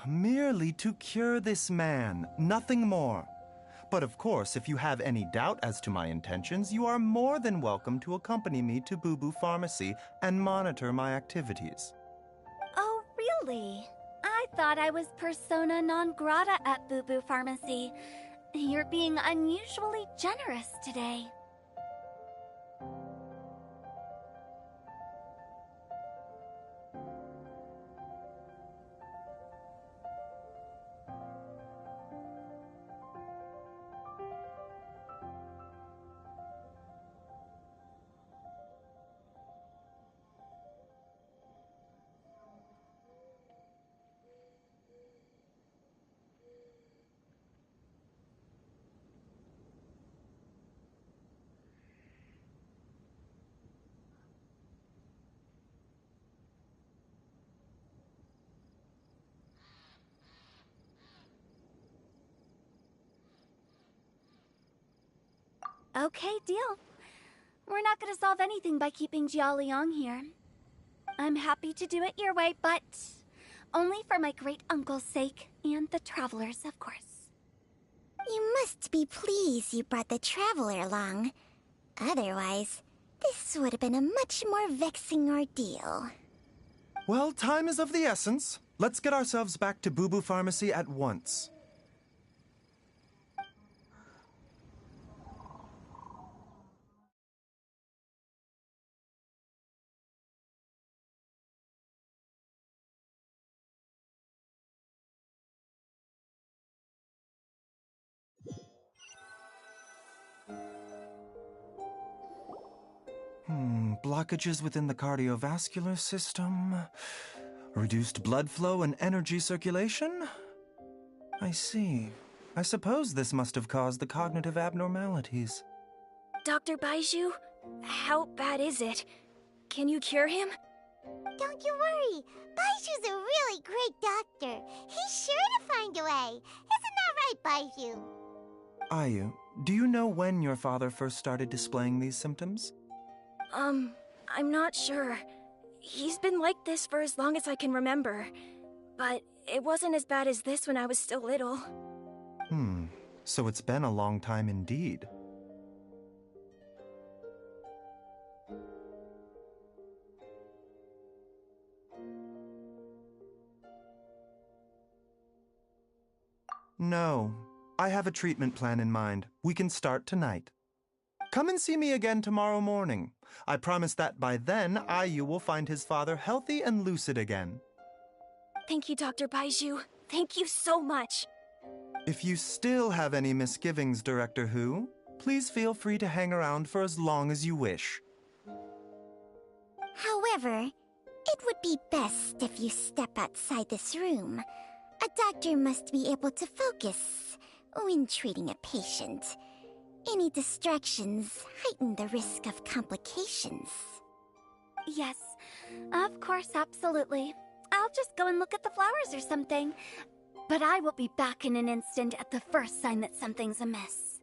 Merely to cure this man, nothing more. But of course, if you have any doubt as to my intentions, you are more than welcome to accompany me to Boo Boo Pharmacy and monitor my activities. Oh, really? I thought I was persona non grata at Boo Boo Pharmacy. You're being unusually generous today. Okay, deal. We're not gonna solve anything by keeping Jialiang here. I'm happy to do it your way, but only for my great-uncle's sake, and the travelers, of course. You must be pleased you brought the traveler along. Otherwise, this would have been a much more vexing ordeal. Well, time is of the essence. Let's get ourselves back to Boo Boo Pharmacy at once. Blockages within the cardiovascular system, reduced blood flow and energy circulation? I see. I suppose this must have caused the cognitive abnormalities. Dr. Baizhu, how bad is it? Can you cure him? Don't you worry. Baiju's a really great doctor. He's sure to find a way. Isn't that right, Baizhu? Ayu, do you know when your father first started displaying these symptoms? I'm not sure. He's been like this for as long as I can remember. But it wasn't as bad as this when I was still little. So it's been a long time indeed. No, I have a treatment plan in mind. We can start tonight. Come and see me again tomorrow morning. I promise that by then, Ayu will find his father healthy and lucid again. Thank you, Dr. Baizhu. Thank you so much. If you still have any misgivings, Director Hu, please feel free to hang around for as long as you wish. However, it would be best if you step outside this room. A doctor must be able to focus when treating a patient. Any distractions heighten the risk of complications. Yes, of course, absolutely. I'll just go and look at the flowers or something. But I will be back in an instant at the first sign that something's amiss.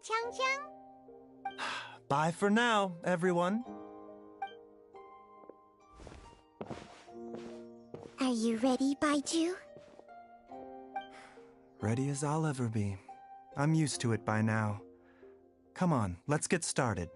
Changcheng? Bye for now, everyone. Are you ready, Baiju? Ready as I'll ever be. I'm used to it by now. Come on, let's get started.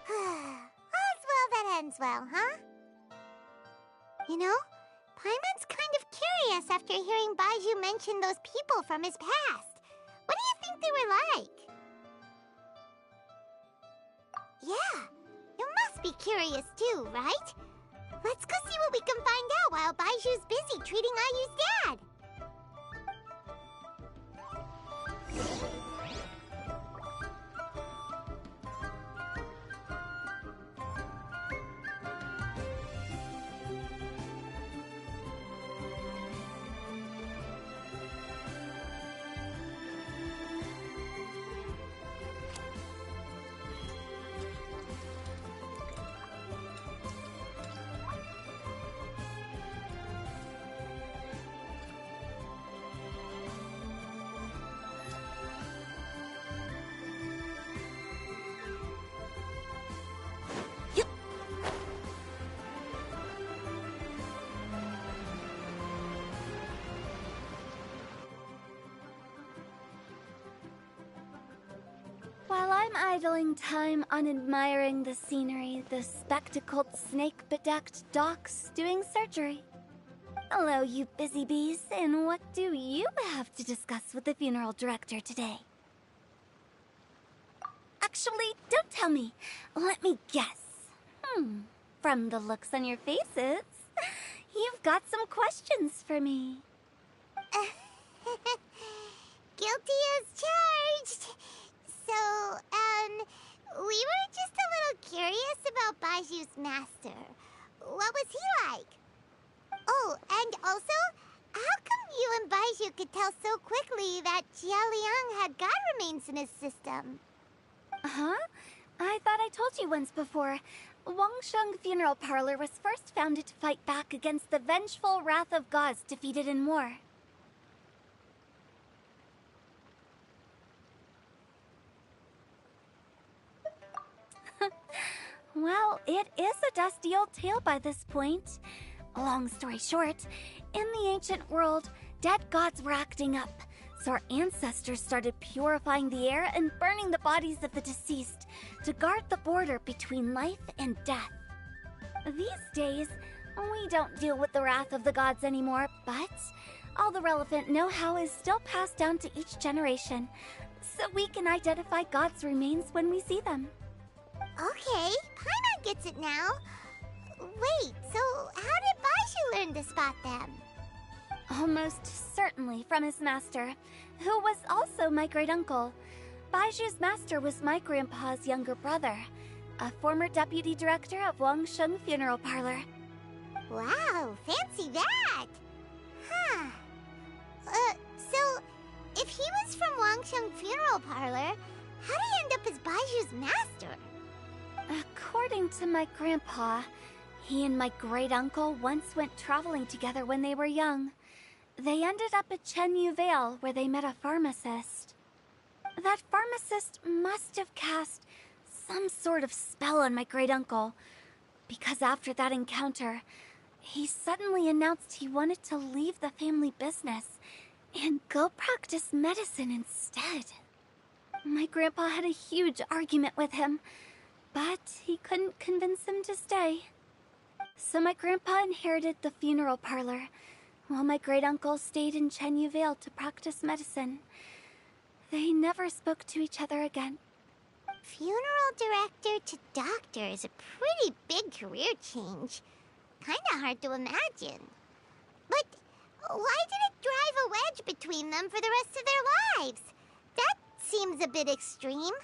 All's well that ends well, huh? You know, Paimon's kind of curious after hearing Baiju mention those people from his past. What do you think they were like? Yeah, you must be curious too, right? Let's go see what we can find out while Baiju's busy treating Ayu's dad. While I'm idling time on admiring the scenery, the spectacled snake-bedecked docks doing surgery. Hello, you busy bees, and what do you have to discuss with the funeral director today? Actually, don't tell me. Let me guess. From the looks on your faces, you've got some questions for me. Guilty as charged. So, we were just a little curious about Baiju's master. What was he like? Oh, and also, how come you and Baiju could tell so quickly that Jia Liang had god remains in his system? Huh? I thought I told you once before. Wangsheng Funeral Parlor was first founded to fight back against the vengeful wrath of gods defeated in war. Well, it is a dusty old tale by this point. Long story short, in the ancient world, dead gods were acting up, so our ancestors started purifying the air and burning the bodies of the deceased to guard the border between life and death. These days, we don't deal with the wrath of the gods anymore, but all the relevant know-how is still passed down to each generation, so we can identify gods' remains when we see them. Okay, Paimon gets it now. Wait, so how did Baiju learn to spot them? Almost certainly from his master, who was also my great-uncle. Baiju's master was my grandpa's younger brother, a former deputy director of Wangsheng Funeral Parlor. Wow, fancy that! Huh. So, if he was from Wangsheng Funeral Parlor, how did he end up as Baiju's master? According to my grandpa, he and my great-uncle once went traveling together when they were young. They ended up at Chenyu Vale, where they met a pharmacist. That pharmacist must have cast some sort of spell on my great-uncle, because after that encounter, he suddenly announced he wanted to leave the family business and go practice medicine instead. My grandpa had a huge argument with him, but he couldn't convince him to stay. So my grandpa inherited the funeral parlor, while my great-uncle stayed in Chenyu Vale to practice medicine. They never spoke to each other again. Funeral director to doctor is a pretty big career change. Kinda hard to imagine. But why did it drive a wedge between them for the rest of their lives? That seems a bit extreme.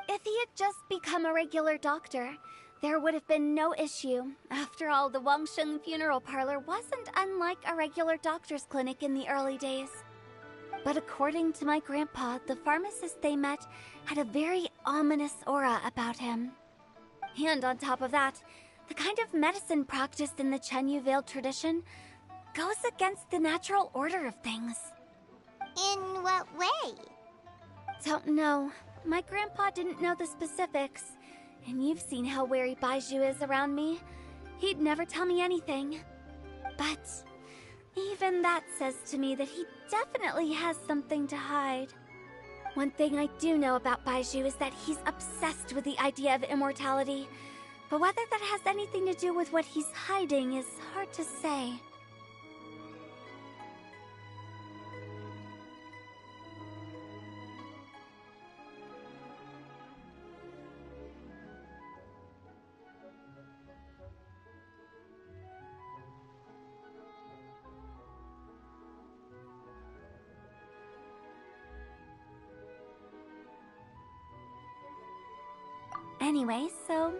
If he had just become a regular doctor, there would have been no issue. After all, the Wangsheng funeral parlor wasn't unlike a regular doctor's clinic in the early days. But according to my grandpa, the pharmacist they met had a very ominous aura about him. And on top of that, the kind of medicine practiced in the Chenyu Vale tradition goes against the natural order of things. In what way? Don't know. My grandpa didn't know the specifics. And you've seen how wary Baizhu is around me. He'd never tell me anything. But even that says to me that he definitely has something to hide. One thing I do know about Baizhu is that he's obsessed with the idea of immortality. But whether that has anything to do with what he's hiding is hard to say. Anyway, so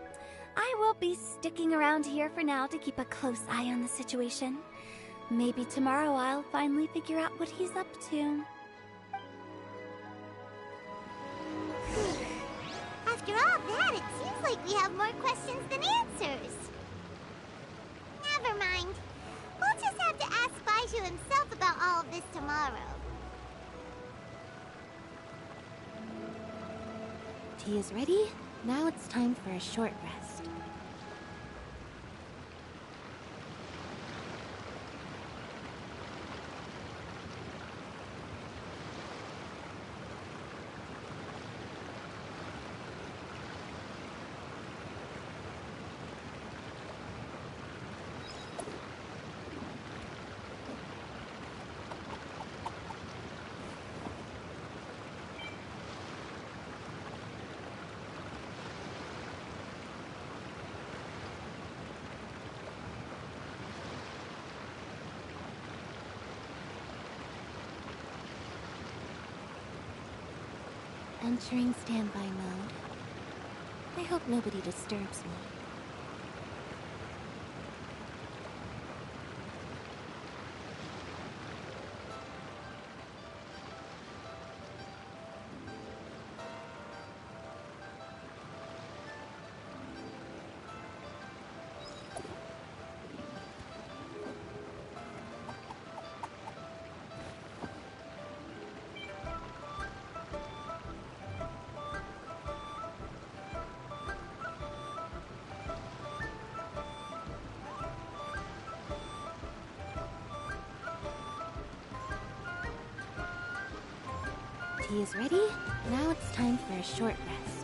I will be sticking around here for now to keep a close eye on the situation. Maybe tomorrow I'll finally figure out what he's up to. After all that, it seems like we have more questions than answers. Never mind. We'll just have to ask Baizhu himself about all of this tomorrow. Tea is ready. Now it's time for a short rest. Entering standby mode. I hope nobody disturbs me. Tea is ready. Now it's time for a short rest.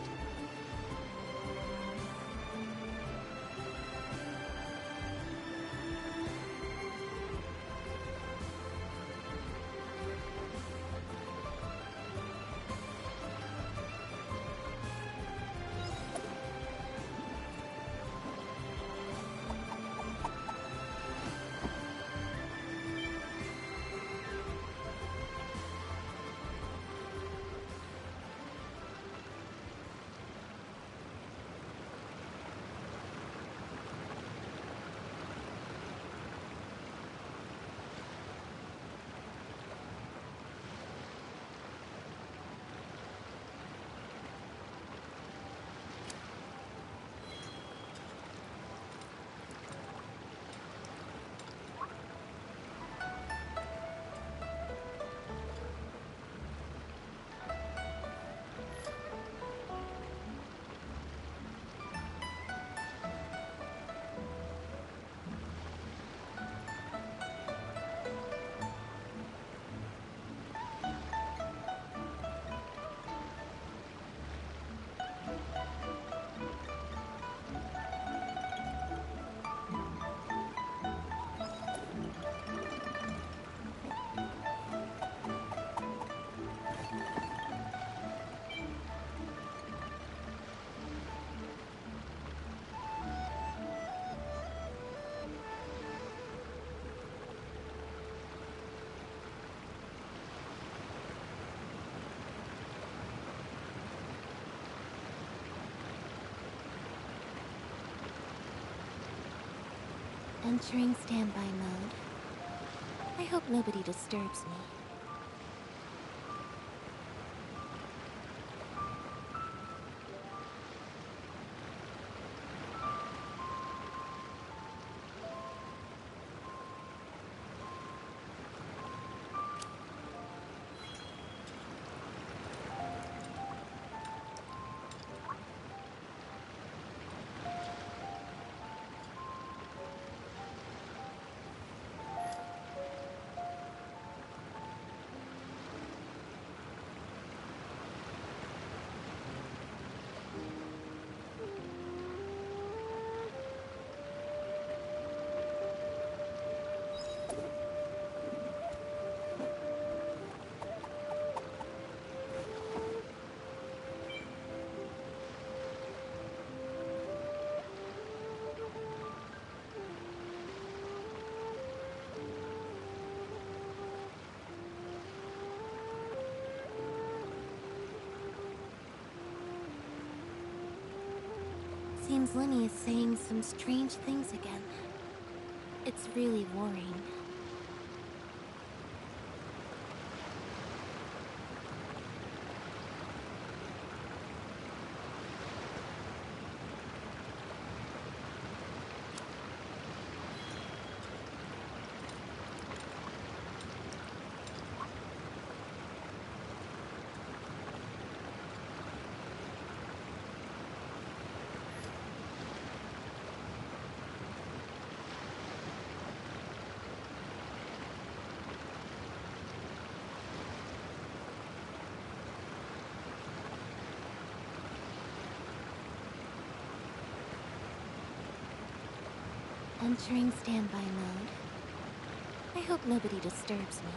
Entering standby mode. I hope nobody disturbs me. Seems Lenny is saying some strange things again. It's really worrying. Entering standby mode. I hope nobody disturbs me.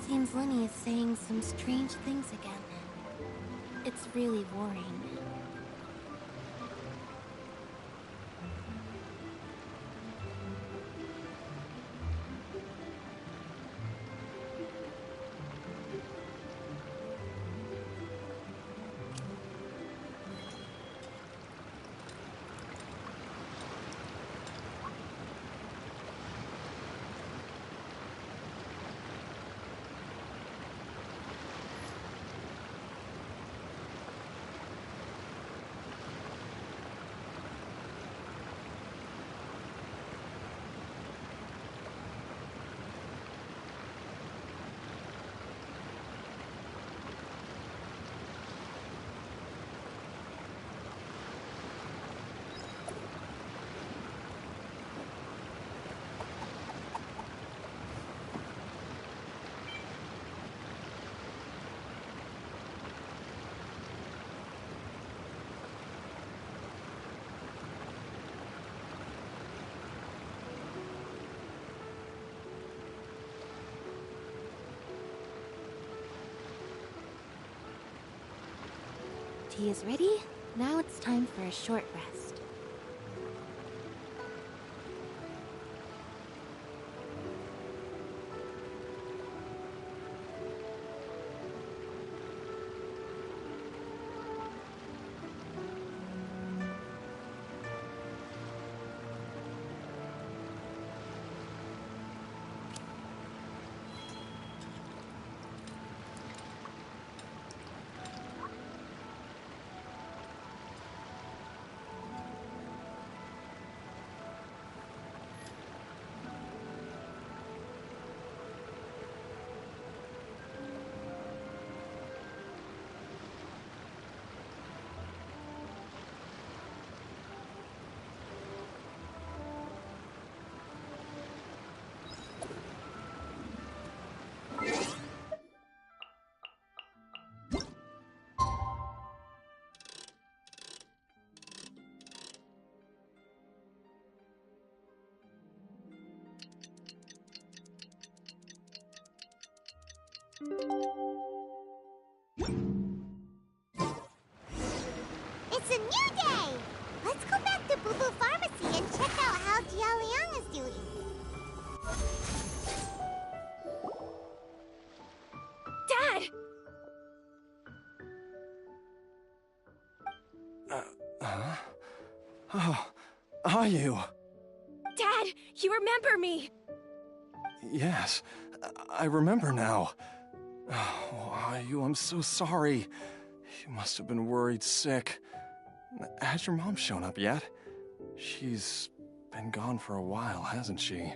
Seems Lenny is saying some strange things again. It's really worrying. Tea is ready. Now it's time for a short rest. Oh, are you? Dad, you remember me! Yes, I remember now. Oh, are you? I'm so sorry. You must have been worried sick. Has your mom shown up yet? She's been gone for a while, hasn't she?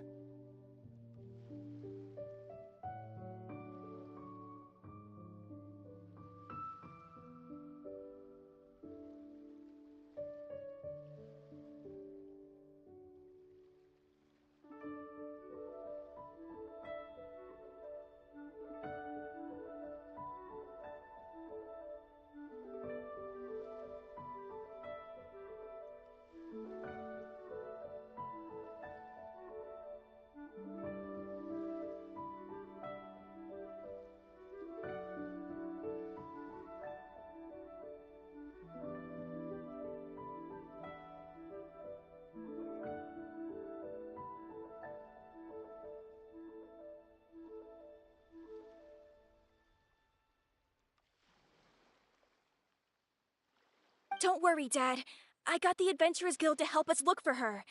Don't worry, Dad. I got the Adventurers Guild to help us look for her.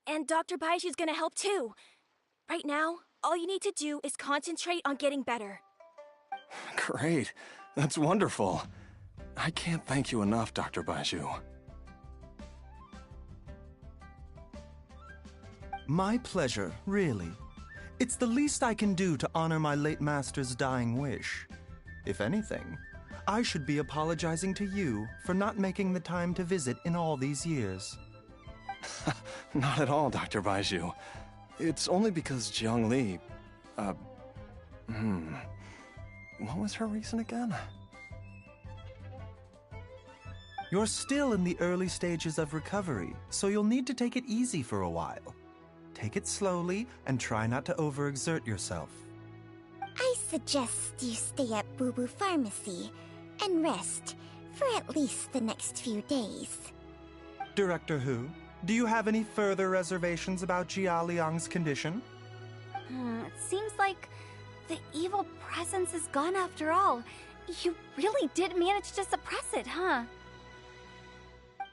And Dr. Baiju's gonna help too. Right now, all you need to do is concentrate on getting better. Great. That's wonderful. I can't thank you enough, Dr. Baiju. My pleasure, really. It's the least I can do to honor my late master's dying wish. If anything, I should be apologizing to you for not making the time to visit in all these years. Not at all, Dr. Baiju. It's only because Jiang Li... What was her reason again? You're still in the early stages of recovery, so you'll need to take it easy for a while. Take it slowly and try not to overexert yourself. I suggest you stay at Boo Boo Pharmacy and rest for at least the next few days. Director Hu, do you have any further reservations about Jia Liang's condition? It seems like the evil presence is gone after all. You really did manage to suppress it, huh?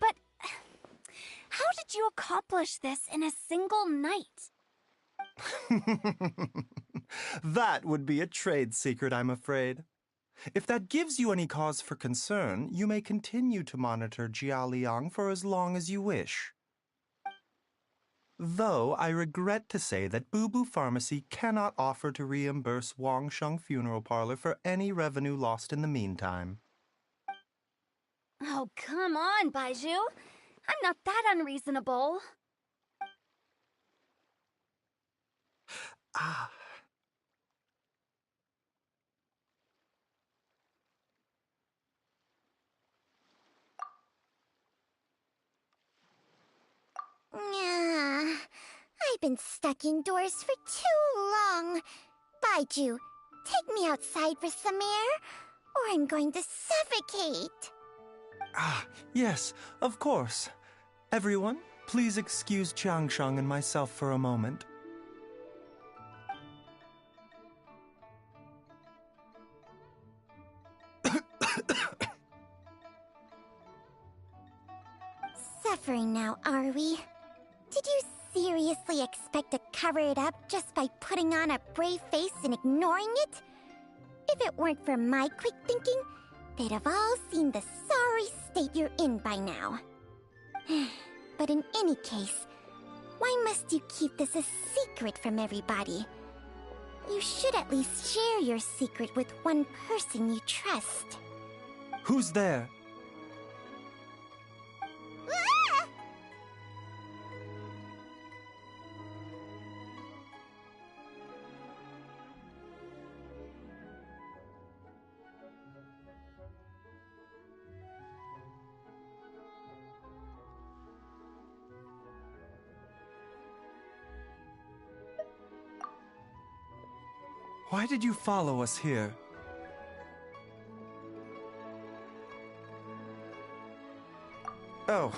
But how did you accomplish this in a single night? That would be a trade secret, I'm afraid. If that gives you any cause for concern, you may continue to monitor Jia Liang for as long as you wish. Though I regret to say that Boo Boo Pharmacy cannot offer to reimburse Wang Sheng Funeral Parlor for any revenue lost in the meantime. Oh, come on, Baiju. I'm not that unreasonable. Ah. I've been stuck indoors for too long. Baiju, take me outside for some air, or I'm going to suffocate. Yes, of course. Everyone, please excuse Changsheng and myself for a moment. Suffering now, are we? Did you seriously expect to cover it up just by putting on a brave face and ignoring it? If it weren't for my quick thinking, they'd have all seen the sorry state you're in by now. But in any case, why must you keep this a secret from everybody? You should at least share your secret with one person you trust. Who's there? Why did you follow us here? Oh,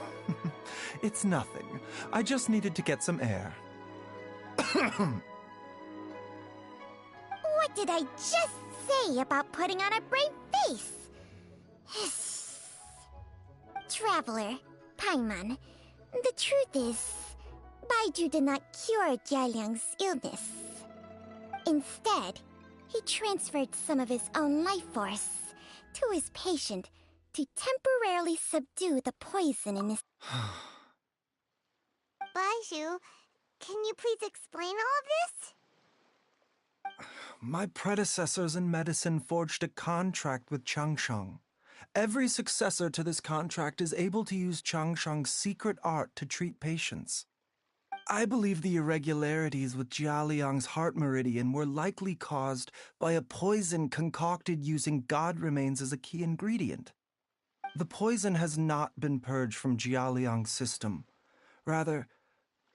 it's nothing. I just needed to get some air. What did I just say about putting on a brave face? Traveler, Paimon, The truth is, Baiju did not cure Jialiang's illness. Instead, he transferred some of his own life force to his patient to temporarily subdue the poison in his... Baiju, can you please explain all this? My predecessors in medicine forged a contract with Changsheng. Every successor to this contract is able to use Changsheng's secret art to treat patients. I believe the irregularities with Jialiang's heart meridian were likely caused by a poison concocted using god remains as a key ingredient. The poison has not been purged from Jialiang's system. Rather,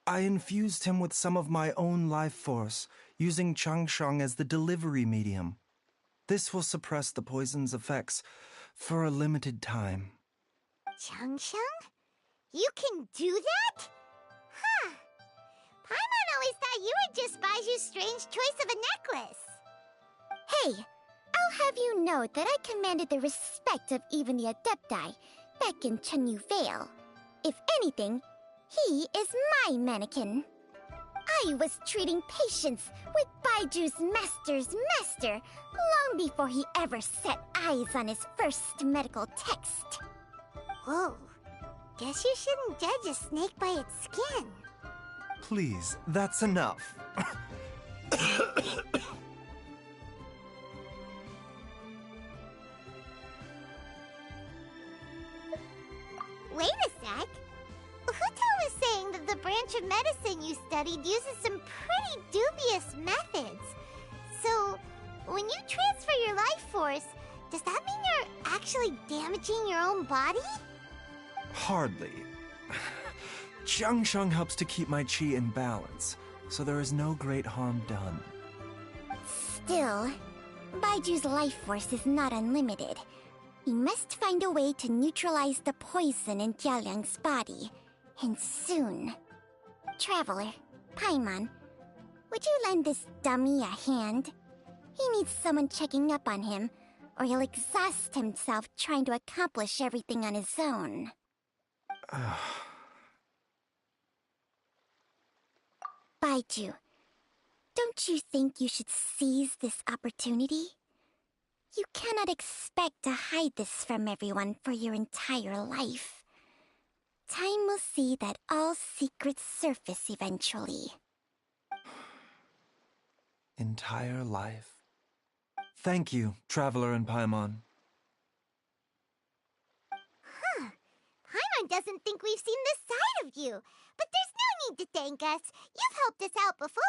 I infused him with some of my own life force, using Changsheng as the delivery medium. This will suppress the poison's effects for a limited time. Changsheng? You can do that? Huh. Paimon always thought you were just Baiju's strange choice of a necklace. Hey, I'll have you know that I commanded the respect of even the Adepti back in Chenyu Vale. If anything, he is my mannequin. I was treating patients with Baiju's master's master long before he ever set eyes on his first medical text. Whoa. Guess you shouldn't judge a snake by its skin. Please, that's enough. Wait a sec. Huto was saying that the branch of medicine you studied uses some pretty dubious methods. So, when you transfer your life force, does that mean you're actually damaging your own body? Hardly. Changsheng helps to keep my chi in balance, so there is no great harm done. Still, Baiju's life force is not unlimited. He must find a way to neutralize the poison in Jialiang's body, and soon. Traveler, Paimon, would you lend this dummy a hand? He needs someone checking up on him, or he'll exhaust himself trying to accomplish everything on his own. Baiju, don't you think you should seize this opportunity? You cannot expect to hide this from everyone for your entire life. Time will see that all secrets surface eventually. Entire life. Thank you, Traveler and Paimon. Huh. Paimon doesn't think we've seen this side of you. But there's no need to thank us. You've helped us out before.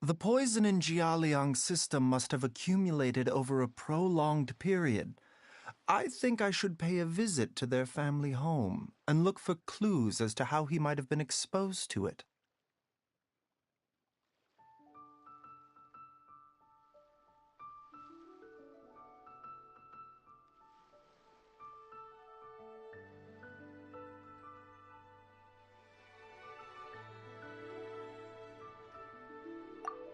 The poison in Jialiang's system must have accumulated over a prolonged period. I think I should pay a visit to their family home and look for clues as to how he might have been exposed to it.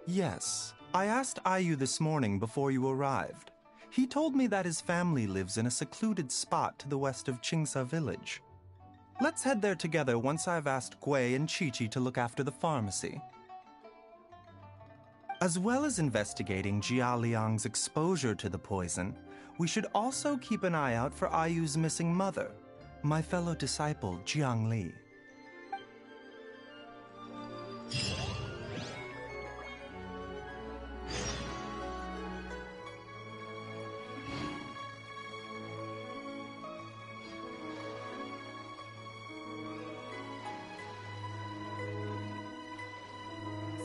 Yes, I asked Ayu this morning before you arrived. He told me that his family lives in a secluded spot to the west of Qingsa village. Let's head there together once I've asked Gui and Qiqi to look after the pharmacy. As well as investigating Jia Liang's exposure to the poison, we should also keep an eye out for Ayu's missing mother, my fellow disciple Jiang Li.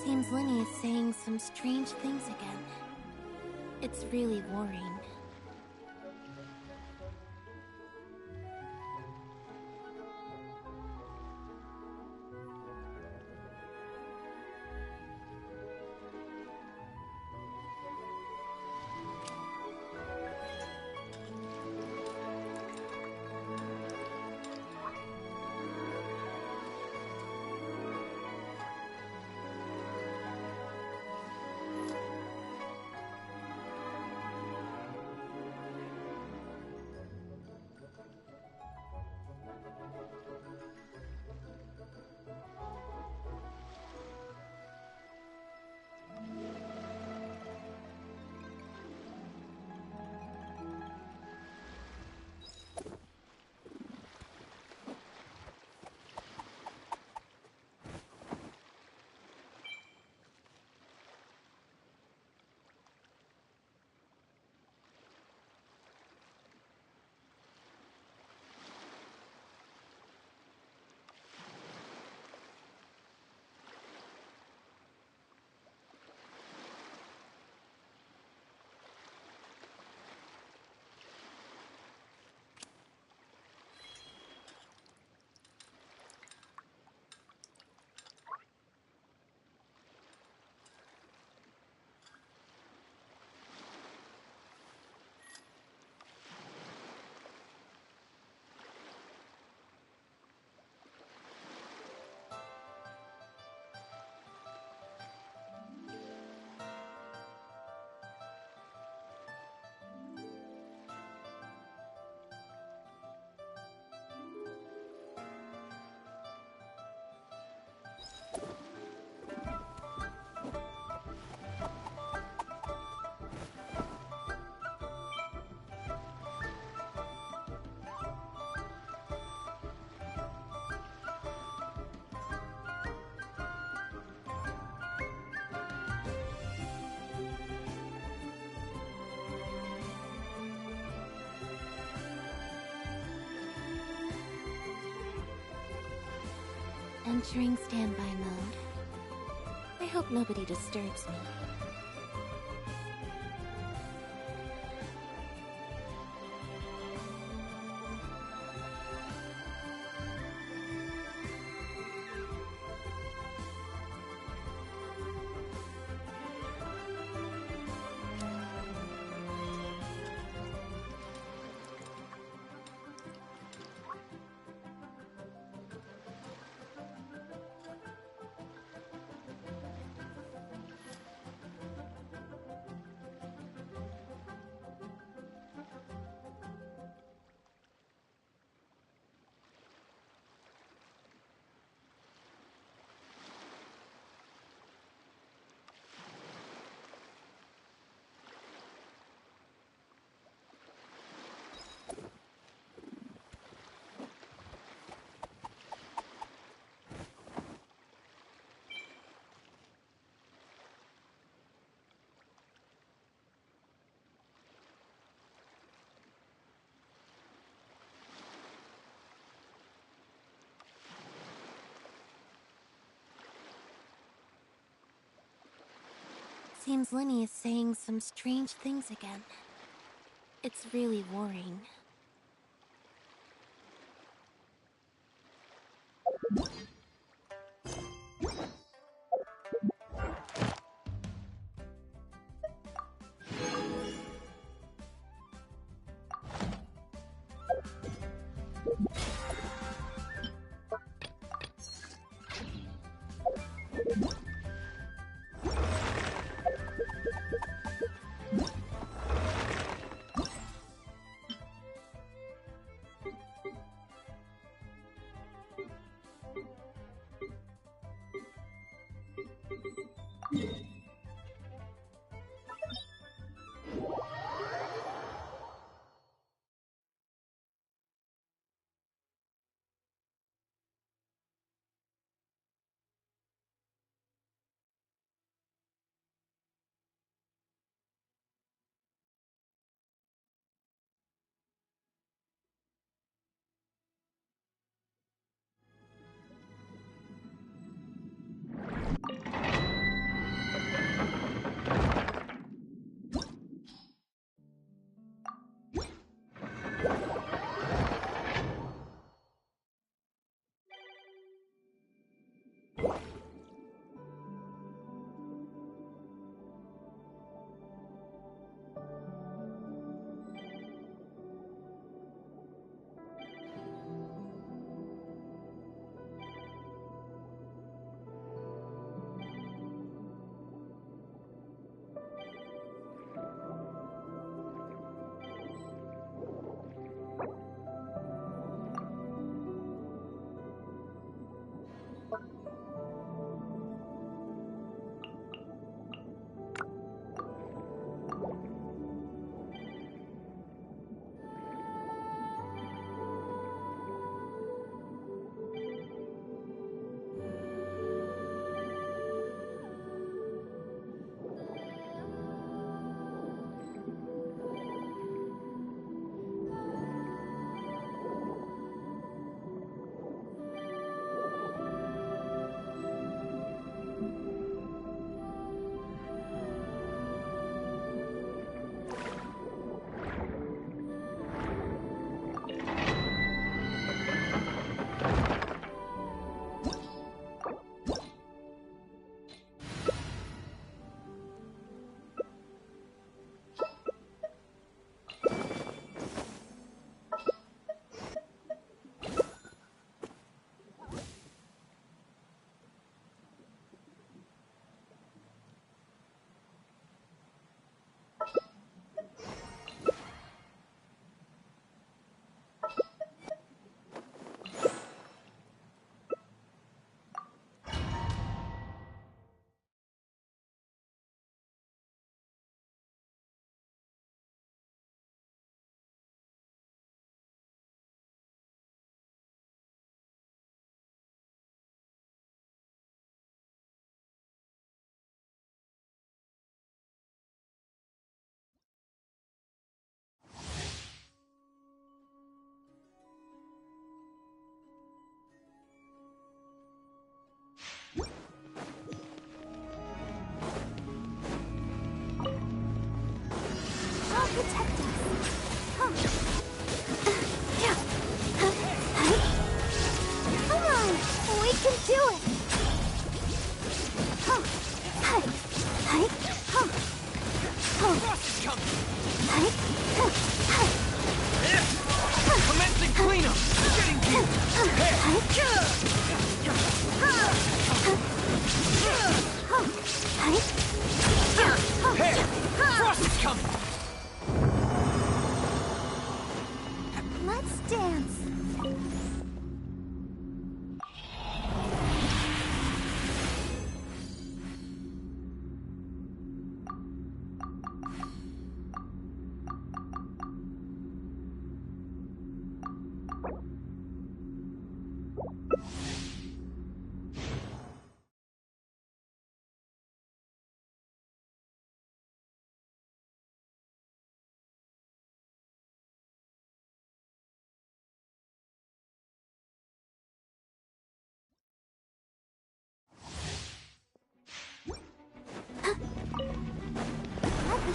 Seems Lenny is saying some strange things again. It's really worrying. Entering standby mode. I hope nobody disturbs me. Seems Lenny is saying some strange things again. It's really worrying. Protect us. Come on, we can do it. Commencing cleanup. Getting Hey, Frost is coming. Let's dance.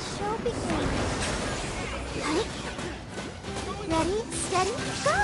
show begin. Ready, steady, go!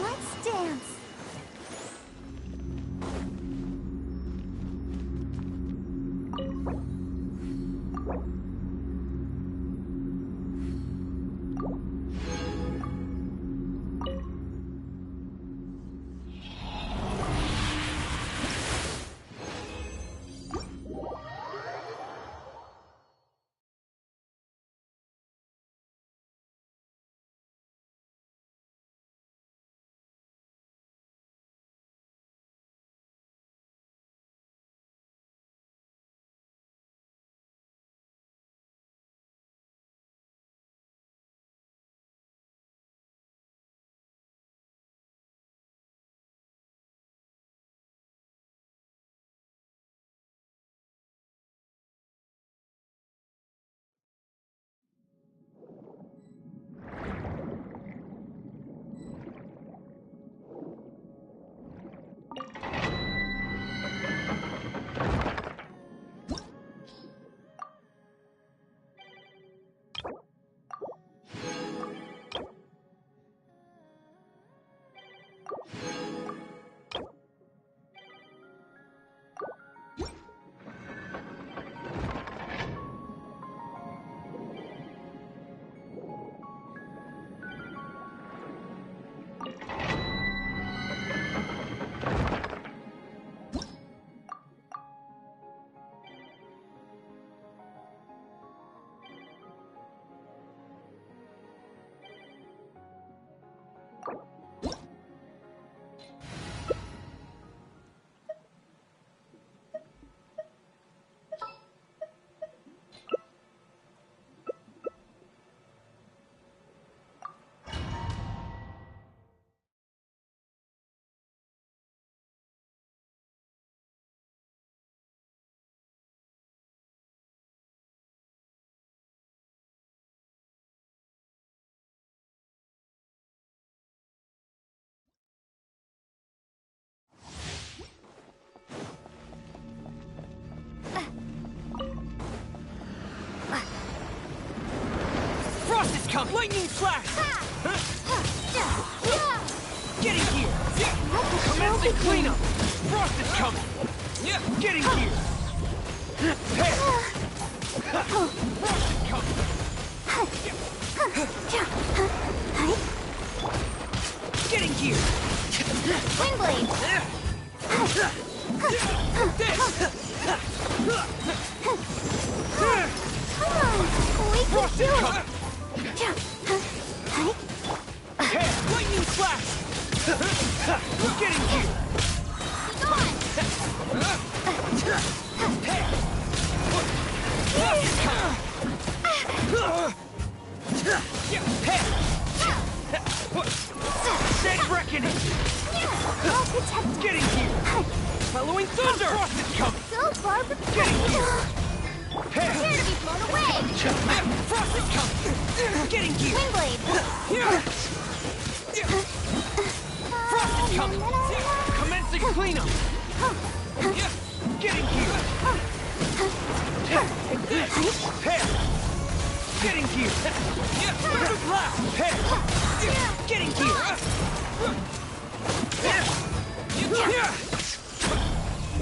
Let's dance. Come! Lightning flash! Get in here! Commence the cleanup! Frost is coming! Get in here! Hey! Frost is coming! Get in here! Windblade! Come on! We can do it! Hey! Lightning flash! Get in here! Go on! Hey! Send reckoning! I'll protect us. Get in here! Following thunder! Frost is coming! Go, Barbara! Get in here! Prepare to be blown away! Frost is coming! Get in here! Windblade! Frost is coming! Commencing cleanup! Get in here! Get in here! Get in here!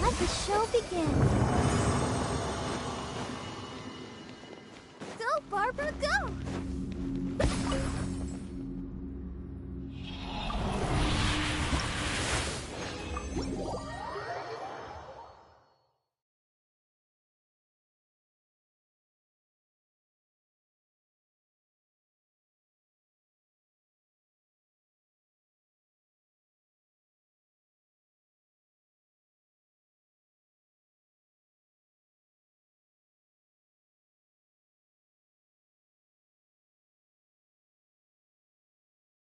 Let the show begin! Go, Barbara, go!